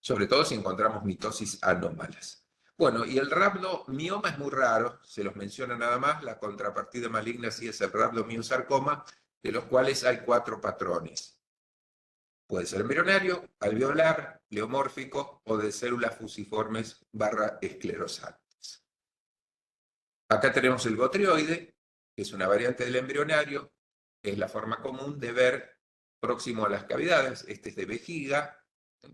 Sobre todo si encontramos mitosis anómalas. Bueno, y el rabdomioma es muy raro, se los menciona nada más, la contrapartida maligna sí es el rabdomiosarcoma, de los cuales hay 4 patrones. Puede ser embrionario, alveolar, pleomórfico o de células fusiformes / esclerosantes. Acá tenemos el botrioide, que es una variante del embrionario, es la forma común de ver próximo a las cavidades. Este es de vejiga,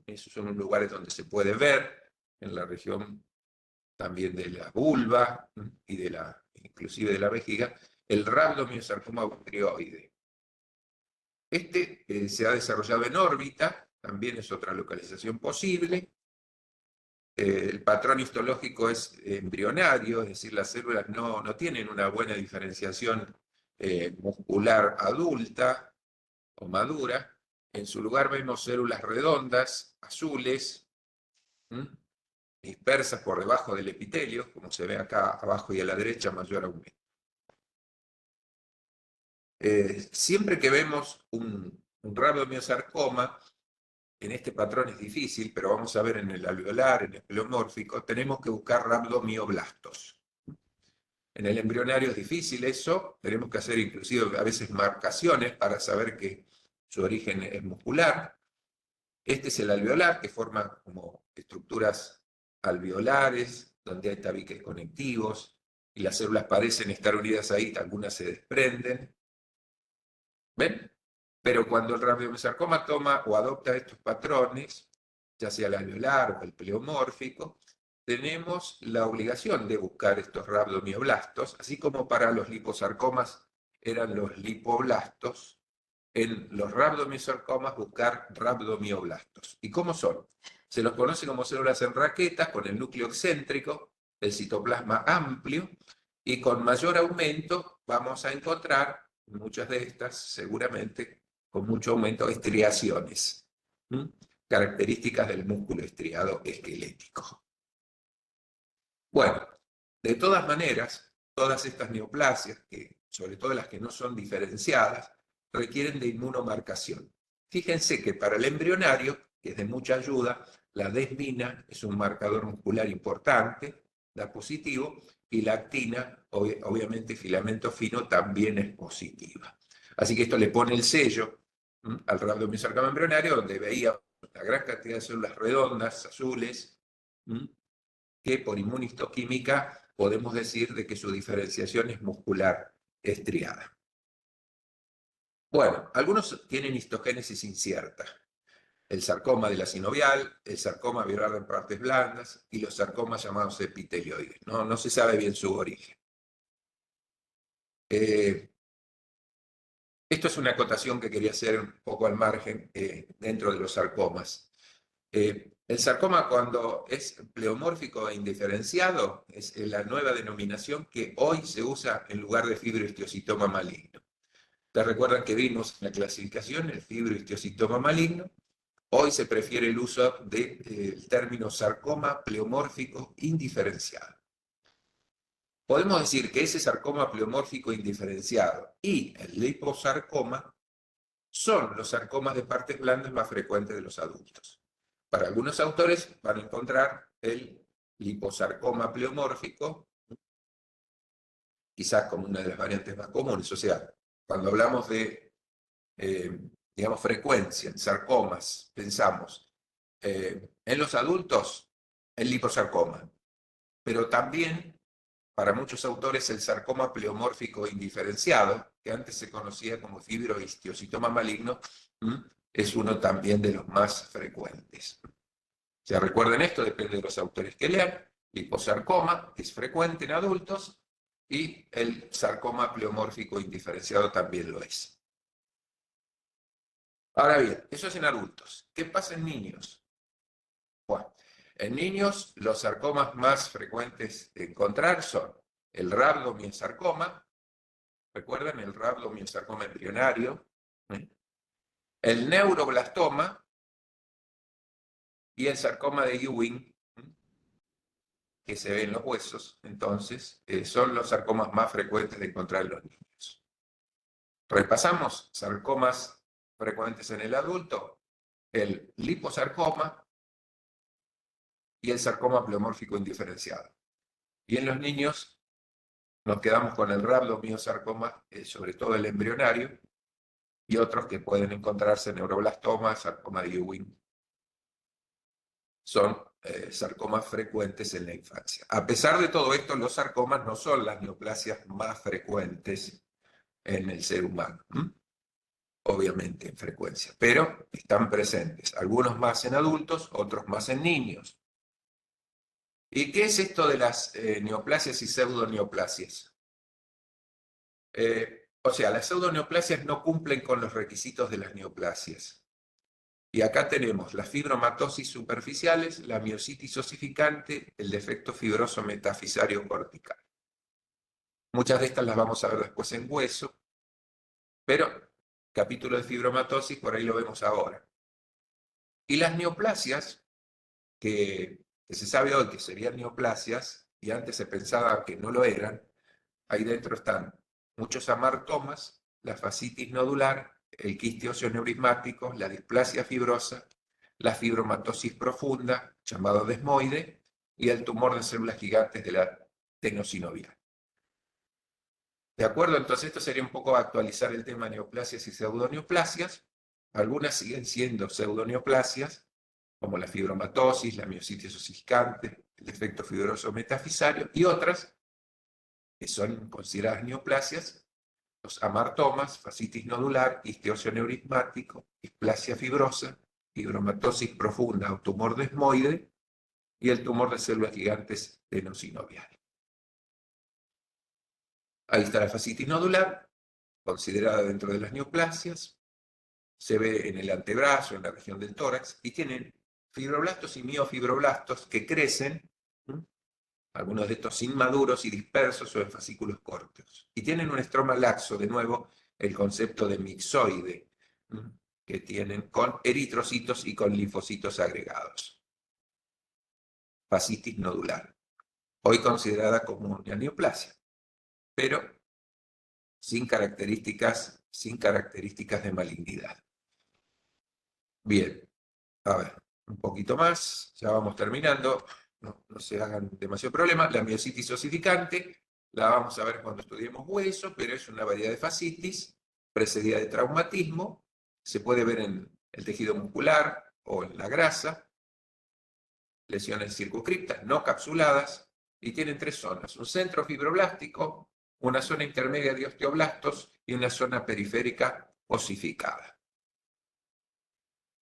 esos son los lugares donde se puede ver, en la región también de la vulva y inclusive de la vejiga, el rabdomiosarcoma botrioide. Este se ha desarrollado en órbita, también es otra localización posible. El patrón histológico es embrionario, es decir, las células no tienen una buena diferenciación muscular adulta o madura. En su lugar vemos células redondas, azules, dispersas por debajo del epitelio, como se ve acá abajo y a la derecha, mayor aumento. Siempre que vemos un rabdomiosarcoma, en este patrón es difícil, pero vamos a ver en el alveolar, en el pleomórfico, tenemos que buscar rabdomioblastos. En el embrionario es difícil eso, tenemos que hacer inclusive a veces marcaciones para saber que su origen es muscular. Este es el alveolar, que forma como estructuras alveolares, donde hay tabiques conectivos, y las células parecen estar unidas ahí, algunas se desprenden. ¿Ven? Pero cuando el rabdomiosarcoma toma o adopta estos patrones, ya sea el alveolar o el pleomórfico, tenemos la obligación de buscar estos rabdomioblastos, así como para los liposarcomas eran los lipoblastos, en los rabdomiosarcomas buscar rabdomioblastos. ¿Y cómo son? Se los conoce como células en raquetas, con el núcleo excéntrico, el citoplasma amplio, y con mayor aumento vamos a encontrar muchas de estas, seguramente, con mucho aumento, estriaciones, características del músculo estriado esquelético. Bueno, de todas maneras, todas estas neoplasias, sobre todo las que no son diferenciadas, requieren de inmunomarcación. Fíjense que para el embrionario, que es de mucha ayuda, la desmina es un marcador muscular importante, da positivo, y la actina, obviamente filamento fino, también es positiva. Así que esto le pone el sello al rabdomiosarcoma embrionario, donde veía una gran cantidad de células redondas, azules, que por inmunistoquímica podemos decir de que su diferenciación es muscular estriada. Bueno, algunos tienen histogénesis incierta. El sarcoma de la sinovial, el sarcoma alveolar en partes blandas y los sarcomas llamados epitelioides. No se sabe bien su origen. Esto es una acotación que quería hacer un poco al margen dentro de los sarcomas. El sarcoma, cuando es pleomórfico e indiferenciado, es la nueva denominación que hoy se usa en lugar de fibrohistiocytoma maligno. ¿Ustedes recuerdan que vimos en la clasificación el fibrohistiocytoma maligno? Hoy se prefiere el uso del término sarcoma pleomórfico indiferenciado. Podemos decir que ese sarcoma pleomórfico indiferenciado y el liposarcoma son los sarcomas de partes blandas más frecuentes de los adultos. Para algunos autores van a encontrar el liposarcoma pleomórfico, quizás como una de las variantes más comunes. O sea, cuando hablamos de digamos, frecuencia en sarcomas, pensamos en los adultos, el liposarcoma, pero también para muchos autores el sarcoma pleomórfico indiferenciado, que antes se conocía como fibrohistiocitoma maligno, es uno también de los más frecuentes. Ya recuerden esto, depende de los autores que lean. Liposarcoma es frecuente en adultos y el sarcoma pleomórfico indiferenciado también lo es. Ahora bien, eso es en adultos. ¿Qué pasa en niños? Bueno, en niños los sarcomas más frecuentes de encontrar son el rhabdomiosarcoma, recuerden el rhabdomiosarcoma embrionario, el neuroblastoma y el sarcoma de Ewing, que se ve en los huesos, entonces, son los sarcomas más frecuentes de encontrar en los niños. Repasamos sarcomas frecuentes en el adulto, el liposarcoma y el sarcoma pleomórfico indiferenciado. Y en los niños nos quedamos con el rhabdomiosarcoma, sobre todo el embrionario, y otros que pueden encontrarse neuroblastoma, sarcoma de Ewing. Son sarcomas frecuentes en la infancia. A pesar de todo esto, los sarcomas no son las neoplasias más frecuentes en el ser humano, obviamente en frecuencia, pero están presentes, algunos más en adultos, otros más en niños. ¿Y qué es esto de las neoplasias y pseudoneoplasias? O sea, las pseudoneoplasias no cumplen con los requisitos de las neoplasias. Y acá tenemos las fibromatosis superficiales, la miositis osificante, el defecto fibroso metafisario cortical. Muchas de estas las vamos a ver después en hueso, pero capítulo de fibromatosis, por ahí lo vemos ahora. Y las neoplasias, que se sabe hoy que serían neoplasias, y antes se pensaba que no lo eran, ahí dentro están muchos amartomas, la fascitis nodular, el quiste óseo neurismático, la displasia fibrosa, la fibromatosis profunda, llamado desmoide, y el tumor de células gigantes de la tenosinovial. ¿De acuerdo? Entonces esto sería un poco actualizar el tema neoplasias y pseudoneoplasias. Algunas siguen siendo pseudoneoplasias, como la fibromatosis, la miositis osificante, el defecto fibroso metafisario, y otras que son consideradas neoplasias, los amartomas, fascitis nodular, quiste óseo neurismático, displasia fibrosa, fibromatosis profunda o tumor desmoide, y el tumor de células gigantes tenosinovial. Ahí está la fascitis nodular, considerada dentro de las neoplasias, se ve en el antebrazo, en la región del tórax, y tienen fibroblastos y miofibroblastos que crecen, algunos de estos inmaduros y dispersos o en fascículos cortos. Y tienen un estroma laxo, de nuevo, el concepto de mixoide, que tienen con eritrocitos y con linfocitos agregados. Fascitis nodular, hoy considerada como una neoplasia, pero sin características de malignidad. Bien, a ver, un poquito más, ya vamos terminando. No se hagan demasiado problema. La miositis osificante la vamos a ver cuando estudiemos hueso, pero es una variedad de fascitis precedida de traumatismo. Se puede ver en el tejido muscular o en la grasa. Lesiones circunscriptas, no capsuladas, y tienen tres zonas. Un centro fibroblástico, una zona intermedia de osteoblastos y una zona periférica osificada.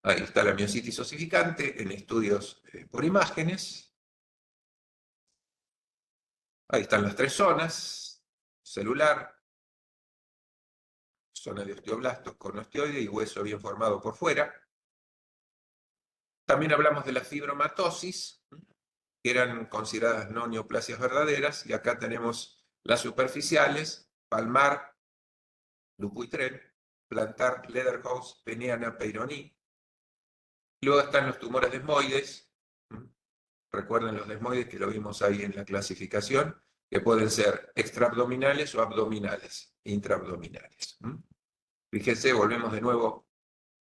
Ahí está la miositis osificante en estudios por imágenes. Ahí están las tres zonas: celular, zona de osteoblastos con osteoide y hueso bien formado por fuera. También hablamos de la fibromatosis, que eran consideradas no neoplasias verdaderas, y acá tenemos las superficiales: palmar, Dupuytren, plantar, Lederhouse, Peneana, Peyronie. Luego están los tumores desmoides. Recuerden los desmoides que lo vimos ahí en la clasificación, que pueden ser extraabdominales o abdominales, intraabdominales. Fíjense, volvemos de nuevo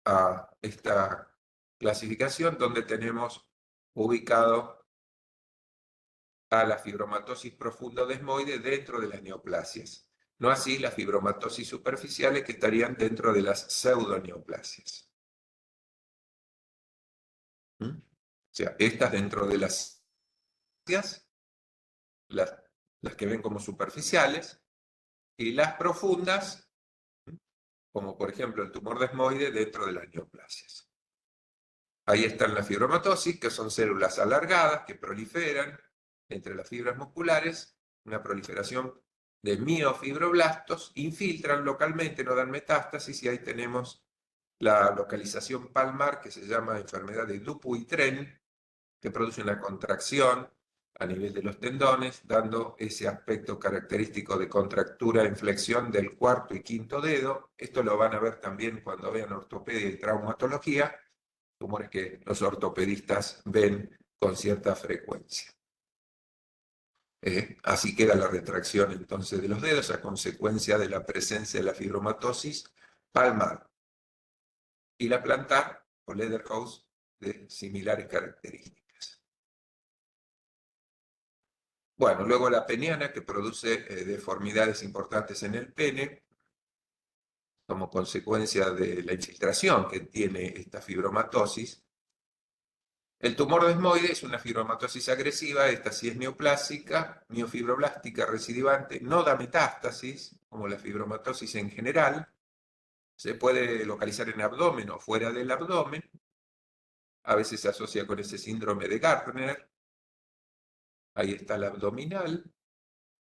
a esta clasificación donde tenemos ubicado a la fibromatosis profunda desmoide dentro de las neoplasias. No así las fibromatosis superficiales que estarían dentro de las pseudoneoplasias. ¿Mm? O sea, estas dentro de las que ven como superficiales, y las profundas, como por ejemplo el tumor desmoide, dentro de las neoplasias. Ahí están las fibromatosis, que son células alargadas que proliferan entre las fibras musculares, una proliferación de miofibroblastos, infiltran localmente, no dan metástasis, y ahí tenemos la localización palmar, que se llama enfermedad de Dupuytren, que produce una contracción a nivel de los tendones, dando ese aspecto característico de contractura en flexión del cuarto y quinto dedo. Esto lo van a ver también cuando vean ortopedia y traumatología, tumores que los ortopedistas ven con cierta frecuencia. Así queda la retracción entonces de los dedos a consecuencia de la presencia de la fibromatosis palmar. Y la plantar o Lederhouse de similares características. Bueno, luego la peniana, que produce deformidades importantes en el pene como consecuencia de la infiltración que tiene esta fibromatosis. El tumor desmoide es una fibromatosis agresiva, esta sí es neoplásica, miofibroblástica recidivante, no da metástasis, como la fibromatosis en general. Se puede localizar en abdomen o fuera del abdomen. A veces se asocia con ese síndrome de Gardner. Ahí está la abdominal.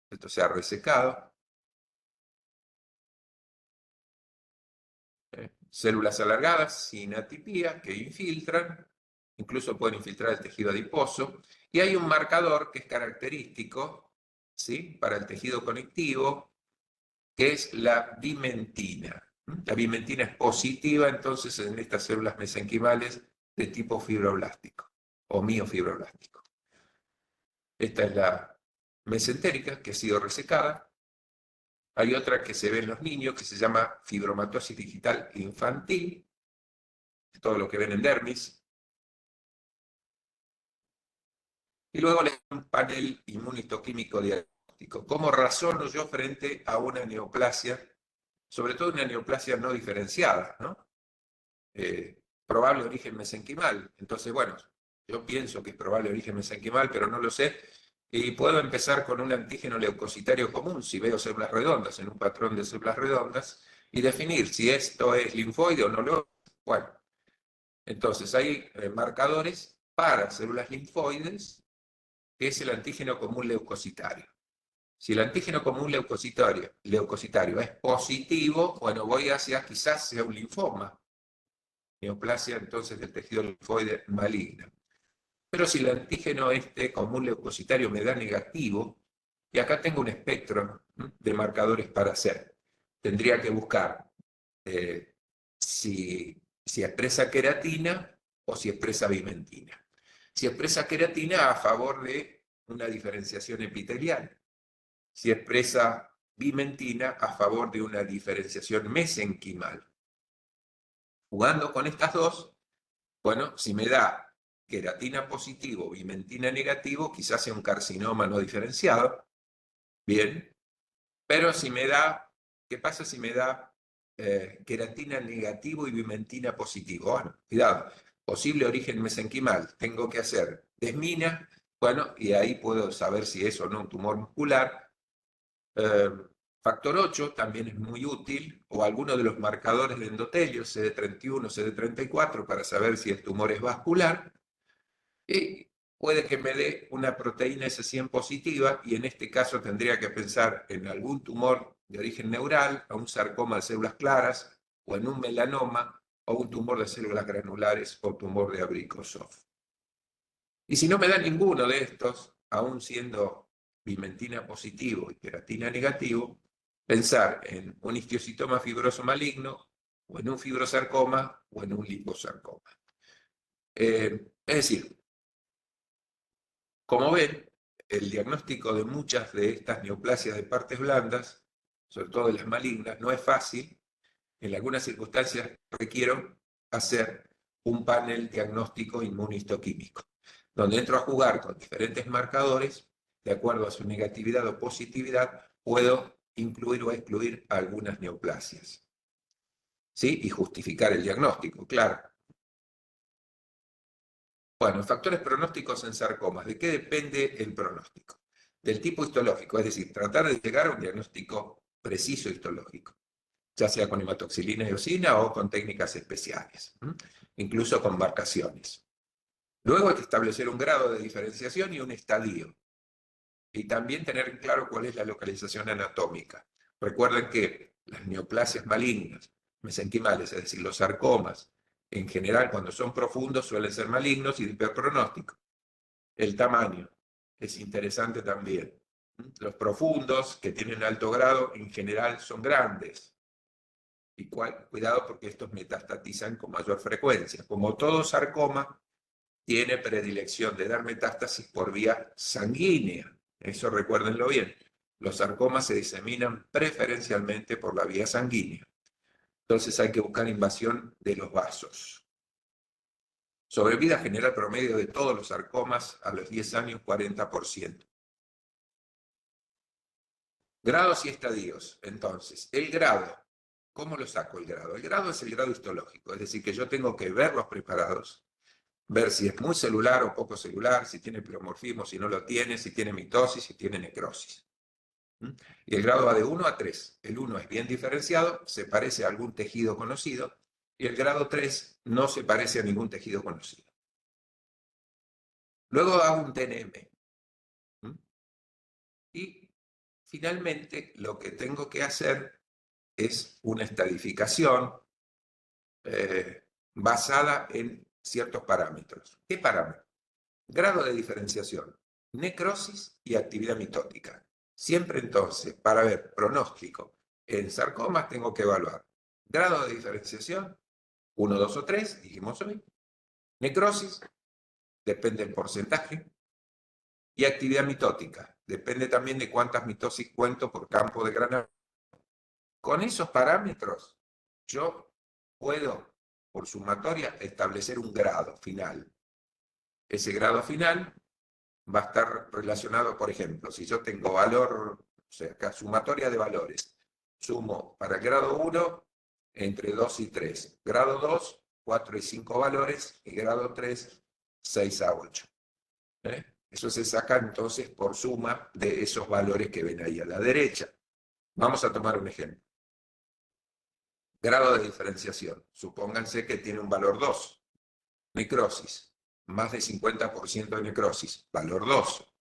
Esto se ha resecado. Células alargadas sin atipía que infiltran. Incluso pueden infiltrar el tejido adiposo. Y hay un marcador que es característico, ¿sí?, para el tejido conectivo, que es la vimentina. La vimentina es positiva, entonces, en estas células mesenquimales de tipo fibroblástico o miofibroblástico. Esta es la mesentérica, que ha sido resecada. Hay otra que se ve en los niños, que se llama fibromatosis digital infantil. Todo lo que ven en dermis. Y luego le doy un panel inmunistoquímico diagnóstico. ¿Cómo razono yo frente a una neoplasia? Sobre todo una neoplasia no diferenciada, ¿no? Probable origen mesenquimal. Entonces, bueno, yo pienso que es probable origen mesenquimal, pero no lo sé. Y puedo empezar con un antígeno leucocitario común, si veo células redondas, en un patrón de células redondas, y definir si esto es linfoide o no lo es. Bueno, entonces hay marcadores para células linfoides, que es el antígeno común leucocitario. Si el antígeno común leucocitario es positivo, bueno, voy hacia quizás sea un linfoma. Neoplasia entonces del tejido linfoide maligna. Pero si el antígeno común leucocitario me da negativo, y acá tengo un espectro de marcadores para hacer. Tendría que buscar si expresa queratina o si expresa vimentina. Si expresa queratina, a favor de una diferenciación epitelial. Si expresa vimentina, a favor de una diferenciación mesenquimal. Jugando con estas dos, bueno, si me da queratina positivo, vimentina negativo, quizás sea un carcinoma no diferenciado. Bien. Pero si me da, ¿qué pasa si me da queratina negativo y vimentina positivo? Bueno, cuidado, posible origen mesenquimal. Tengo que hacer desmina, bueno, y ahí puedo saber si es o no un tumor muscular. Factor 8 también es muy útil, o alguno de los marcadores de endotelio, CD31, CD34, para saber si el tumor es vascular. Y puede que me dé una proteína S100 positiva, y en este caso tendría que pensar en algún tumor de origen neural, o un sarcoma de células claras, o en un melanoma, o un tumor de células granulares, o tumor de Abrikosov. Y si no me da ninguno de estos, aún siendo vimentina positivo y queratina negativo, pensar en un histiocytoma fibroso maligno, o en un fibrosarcoma, o en un liposarcoma. Es decir, como ven, el diagnóstico de muchas de estas neoplasias de partes blandas, sobre todo de las malignas, no es fácil. En algunas circunstancias requiero hacer un panel diagnóstico inmunistoquímico, donde entro a jugar con diferentes marcadores, de acuerdo a su negatividad o positividad, puedo incluir o excluir algunas neoplasias. ¿Sí? Y justificar el diagnóstico, claro. Bueno, factores pronósticos en sarcomas. ¿De qué depende el pronóstico? Del tipo histológico, es decir, tratar de llegar a un diagnóstico preciso histológico, ya sea con hematoxilina y eosina o con técnicas especiales, incluso con marcaciones. Luego hay que establecer un grado de diferenciación y un estadio. Y también tener claro cuál es la localización anatómica. Recuerden que las neoplasias malignas, mesenquimales, es decir, los sarcomas, en general cuando son profundos suelen ser malignos y de peor pronóstico. El tamaño es interesante también. Los profundos que tienen alto grado en general son grandes. Y cuidado porque estos metastatizan con mayor frecuencia. Como todo sarcoma, tiene predilección de dar metástasis por vía sanguínea. Eso recuérdenlo bien. Los sarcomas se diseminan preferencialmente por la vía sanguínea. Entonces hay que buscar invasión de los vasos. Sobrevida general promedio de todos los sarcomas a los 10 años, 40%. Grados y estadios. Entonces, el grado. ¿Cómo lo saco el grado? El grado es el grado histológico. Es decir, que yo tengo que ver los preparados, ver si es muy celular o poco celular, si tiene pleomorfismo, si no lo tiene, si tiene mitosis, si tiene necrosis. Y el grado va de 1 a 3. El 1 es bien diferenciado, se parece a algún tejido conocido, y el grado 3 no se parece a ningún tejido conocido. Luego hago un TNM. Y finalmente lo que tengo que hacer es una estadificación basada en ciertos parámetros. ¿Qué parámetros? Grado de diferenciación, necrosis y actividad mitótica. Siempre entonces, para ver pronóstico en sarcomas, tengo que evaluar grado de diferenciación, 1, 2 o 3, dijimos hoy. Necrosis, depende del porcentaje. Y actividad mitótica, depende también de cuántas mitosis cuento por campo de granado. Con esos parámetros, yo puedo, por sumatoria, establecer un grado final. Ese grado final va a estar relacionado, por ejemplo, si yo tengo valor, o sea, acá sumatoria de valores, sumo para el grado 1 entre 2 y 3, grado 2, 4 y 5 valores, y grado 3, 6 a 8. Eso se saca entonces por suma de esos valores que ven ahí a la derecha. Vamos a tomar un ejemplo. Grado de diferenciación. Supónganse que tiene un valor 2. Necrosis. Más de 50% de necrosis. Valor 2.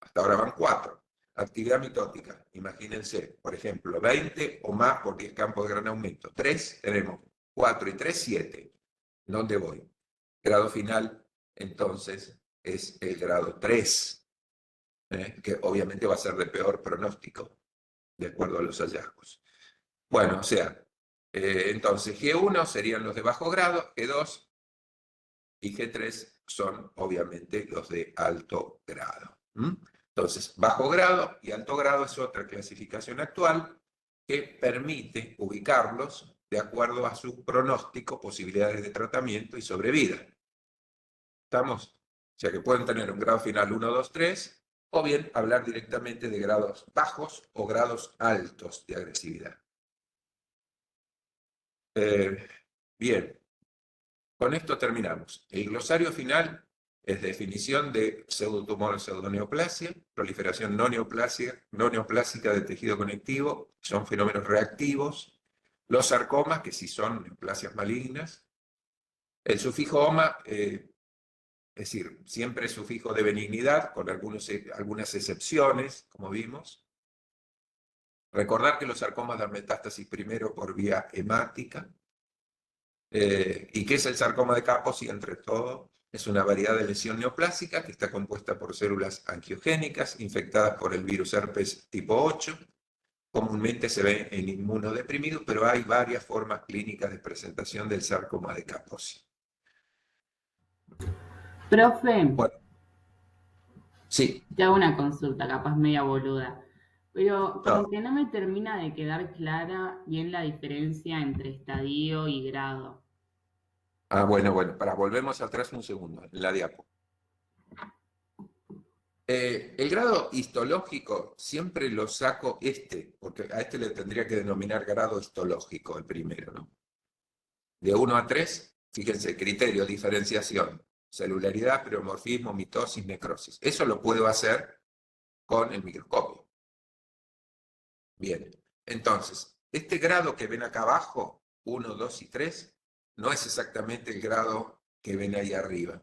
Hasta ahora van 4. Actividad mitótica. Imagínense, por ejemplo, 20 o más porque es campo de gran aumento. 3, tenemos 4 y 3, 7. ¿Dónde voy? Grado final, entonces, es el grado 3. Que obviamente va a ser de peor pronóstico, de acuerdo a los hallazgos. Bueno, o sea, entonces G1 serían los de bajo grado, G2 y G3 son obviamente los de alto grado. Entonces, bajo grado y alto grado es otra clasificación actual que permite ubicarlos de acuerdo a su pronóstico, posibilidades de tratamiento y sobrevida. ¿Estamos? O sea que pueden tener un grado final 1, 2, 3, o bien hablar directamente de grados bajos o grados altos de agresividad. Bien, con esto terminamos. El glosario final es definición de pseudotumor, pseudoneoplasia, proliferación no neoplásica de tejido conectivo, son fenómenos reactivos, los sarcomas, que sí son neoplasias malignas, el sufijo OMA, es decir, siempre sufijo de benignidad, con algunas excepciones, como vimos. Recordar que los sarcomas dan metástasis primero por vía hemática. ¿Y qué es el sarcoma de Kaposi? Y entre todo, es una variedad de lesión neoplásica que está compuesta por células angiogénicas infectadas por el virus herpes tipo 8. Comúnmente se ve en inmunodeprimidos, pero hay varias formas clínicas de presentación del sarcoma de Kaposi. Profe, Bueno, sí. te hago una consulta, capaz media boluda. Pero como No. que no me termina de quedar clara bien la diferencia entre estadio y grado. Bueno, volvemos atrás un segundo, en la diapo. El grado histológico siempre lo saco porque a este le tendría que denominar grado histológico, el primero, ¿no? De 1 a 3, fíjense, criterio, diferenciación, celularidad, pleomorfismo, mitosis, necrosis. Eso lo puedo hacer con el microscopio. Bien, entonces, este grado que ven acá abajo, 1, 2 y 3, no es exactamente el grado que ven ahí arriba.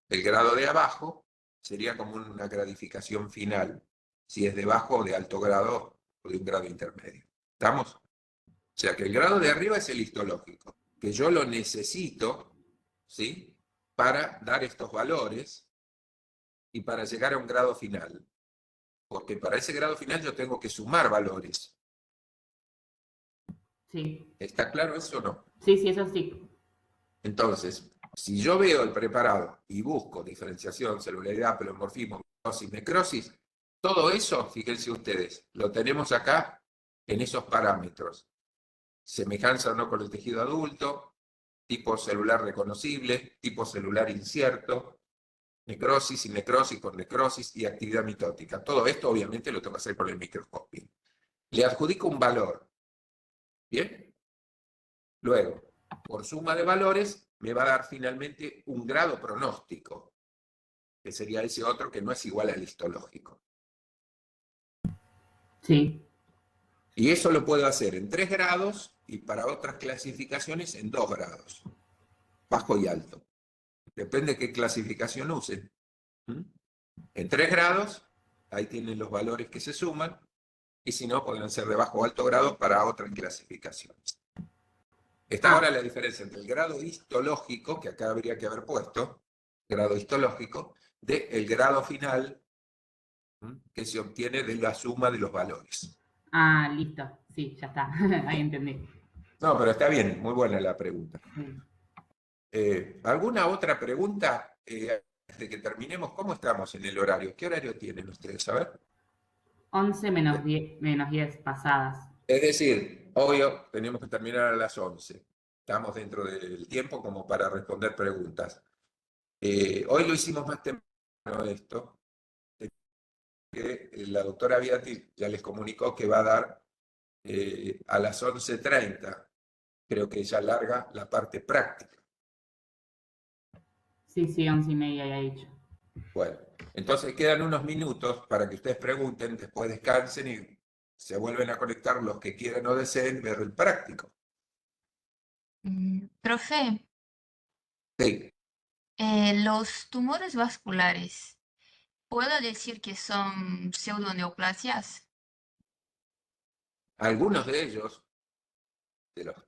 El grado de abajo sería como una gradificación final, si es de bajo o de alto grado o de un grado intermedio. ¿Estamos? O sea que el grado de arriba es el histológico, que yo lo necesito, ¿sí?, para dar estos valores y para llegar a un grado final. Porque para ese grado final yo tengo que sumar valores. Sí, ¿Está claro eso o no? sí, eso sí. Entonces, si yo veo el preparado y busco diferenciación, celularidad, pleomorfismo, mitosis, necrosis, todo eso, fíjense ustedes, lo tenemos acá en esos parámetros. Semejanza o no con el tejido adulto, tipo celular reconocible, tipo celular incierto, necrosis y necrosis con necrosis y actividad mitótica. Todo esto obviamente lo tengo que hacer con el microscopio. Le adjudico un valor. ¿Bien? Luego, por suma de valores, me va a dar finalmente un grado pronóstico, que sería ese otro que no es igual al histológico. Sí, Y eso lo puedo hacer en 3 grados y para otras clasificaciones en 2 grados, bajo y alto. Depende de qué clasificación usen. ¿Mm? En 3 grados, ahí tienen los valores que se suman, y si no, podrán ser de bajo o alto grado para otras clasificaciones. Está ahora la diferencia entre el grado histológico, que acá habría que haber puesto, grado histológico, del grado final, que se obtiene de la suma de los valores. ah, listo, sí, ya está, ahí entendí. No, pero está bien, muy buena la pregunta. Sí. ¿Alguna otra pregunta? Antes de que terminemos, ¿cómo estamos en el horario? ¿Qué horario tienen ustedes? A ver. 11 menos 10 pasadas. Es decir, obvio, tenemos que terminar a las 11. Estamos dentro del tiempo como para responder preguntas. Hoy lo hicimos más temprano esto, que la doctora Viati ya les comunicó que va a dar a las 11:30, creo que ella larga la parte práctica. Sí, 11:30 ya he dicho. Bueno, entonces quedan unos minutos para que ustedes pregunten, después descansen y se vuelven a conectar los que quieran o deseen ver el práctico. Profe, Sí, los tumores vasculares, ¿puedo decir que son pseudoneoplasias? algunos de ellos,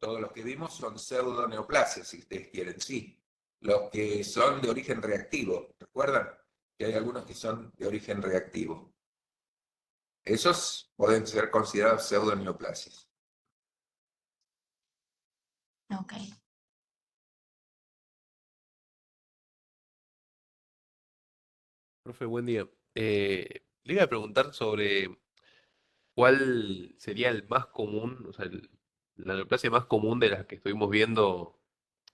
todos los que vimos, son pseudoneoplasias, si ustedes quieren, sí. Los que son de origen reactivo, ¿recuerdan? Que hay algunos que son de origen reactivo. Esos pueden ser considerados pseudoneoplasias. Ok. Profe, buen día. Le iba a preguntar sobre cuál sería el más común, o sea, la neoplasia más común de las que estuvimos viendo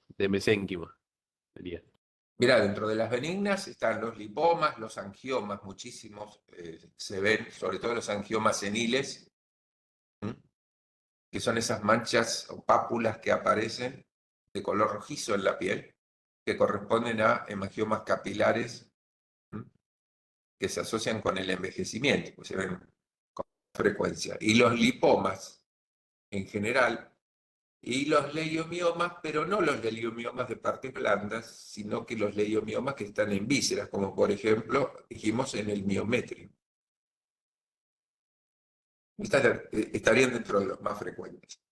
de mesénquima. Sería. Mira, dentro de las benignas están los lipomas, los angiomas, muchísimos se ven, sobre todo los angiomas seniles, que son esas manchas o pápulas que aparecen de color rojizo en la piel, que corresponden a hemangiomas capilares que se asocian con el envejecimiento, pues se ven con frecuencia. Y los lipomas, en general, y los leiomiomas, pero no los leiomiomas de partes blandas, sino que los leiomiomas que están en vísceras, como por ejemplo, dijimos en el miometrio. Estarían dentro de los más frecuentes.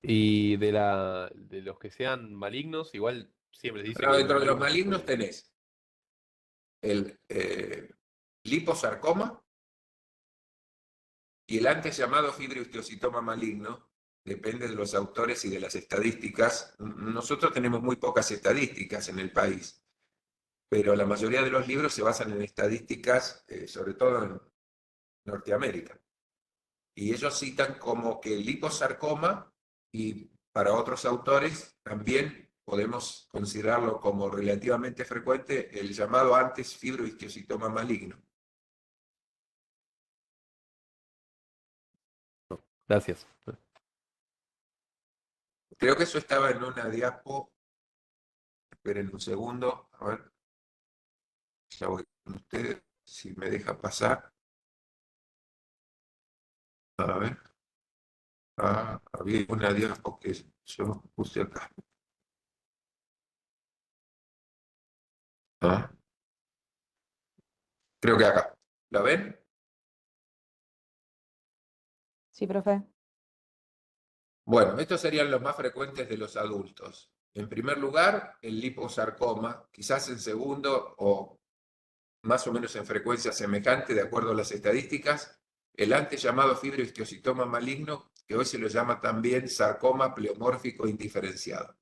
Y de los que sean malignos, igual siempre se dice Pero que dentro de los malignos malignos tenés el liposarcoma y el antes llamado fibrohistiocytoma maligno, depende de los autores y de las estadísticas. Nosotros tenemos muy pocas estadísticas en el país, pero la mayoría de los libros se basan en estadísticas, sobre todo en Norteamérica. Y ellos citan como que el liposarcoma, y para otros autores también podemos considerarlo como relativamente frecuente el llamado antes fibrohisquiositoma maligno. Gracias. Creo que eso estaba en una diapo. Esperen un segundo, a ver. Ya voy con ustedes, si me deja pasar. A ver. Ah, había una diapo que yo puse acá. Ah, creo que acá. ¿La ven? Sí, profe. Bueno, estos serían los más frecuentes de los adultos. En primer lugar, el liposarcoma, quizás en segundo o más o menos en frecuencia semejante, de acuerdo a las estadísticas, el antes llamado fibrohisquiositoma maligno, que hoy se lo llama también sarcoma pleomórfico indiferenciado.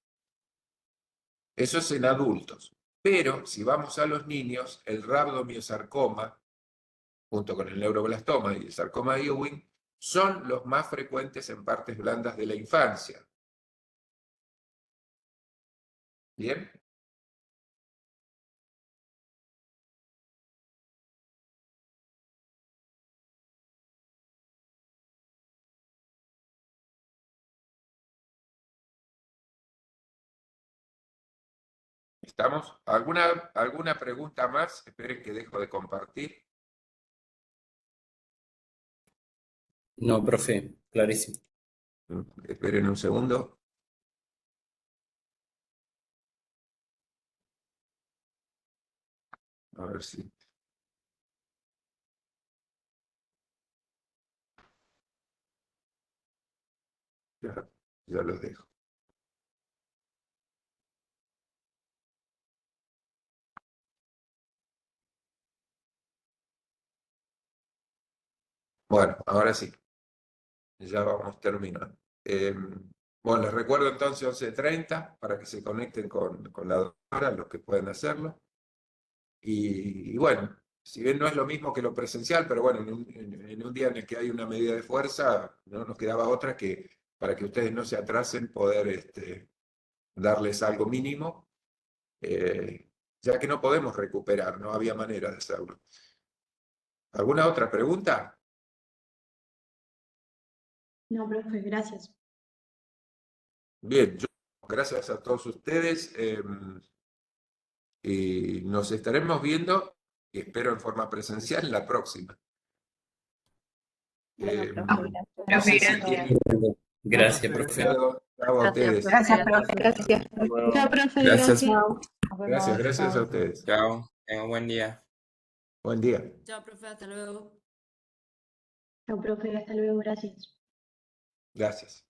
Eso es en adultos. Pero si vamos a los niños, el rhabdomiosarcoma, junto con el neuroblastoma y el sarcoma de Ewing, son los más frecuentes en partes blandas de la infancia. ¿Bien? ¿Estamos? ¿Alguna pregunta más? Esperen que dejo de compartir. No, profe, clarísimo. Esperen un segundo. A ver si... Ya los dejo. Bueno, ahora sí. Ya vamos terminando. Bueno, les recuerdo entonces 11:30 para que se conecten con la doctora, los que pueden hacerlo. Y bueno, si bien no es lo mismo que lo presencial, pero bueno, en un día en el que hay una medida de fuerza, no nos quedaba otra que para que ustedes no se atrasen, poder darles algo mínimo, ya que no podemos recuperar, no había manera de hacerlo. ¿Alguna otra pregunta? No, profe, gracias. Bien, gracias a todos ustedes y nos estaremos viendo, y espero en forma presencial, la próxima. Bueno, profe, No sé si gracias. tienen... Gracias, profe. Chao a ustedes. Gracias, profe. Gracias. Hasta luego. Chao, profe, Gracias. Nos vemos. Gracias Chao. a ustedes. Chao. Tengan un buen día. Buen día. Chao, profe, hasta luego. Chao, profe, hasta luego, gracias. Gracias.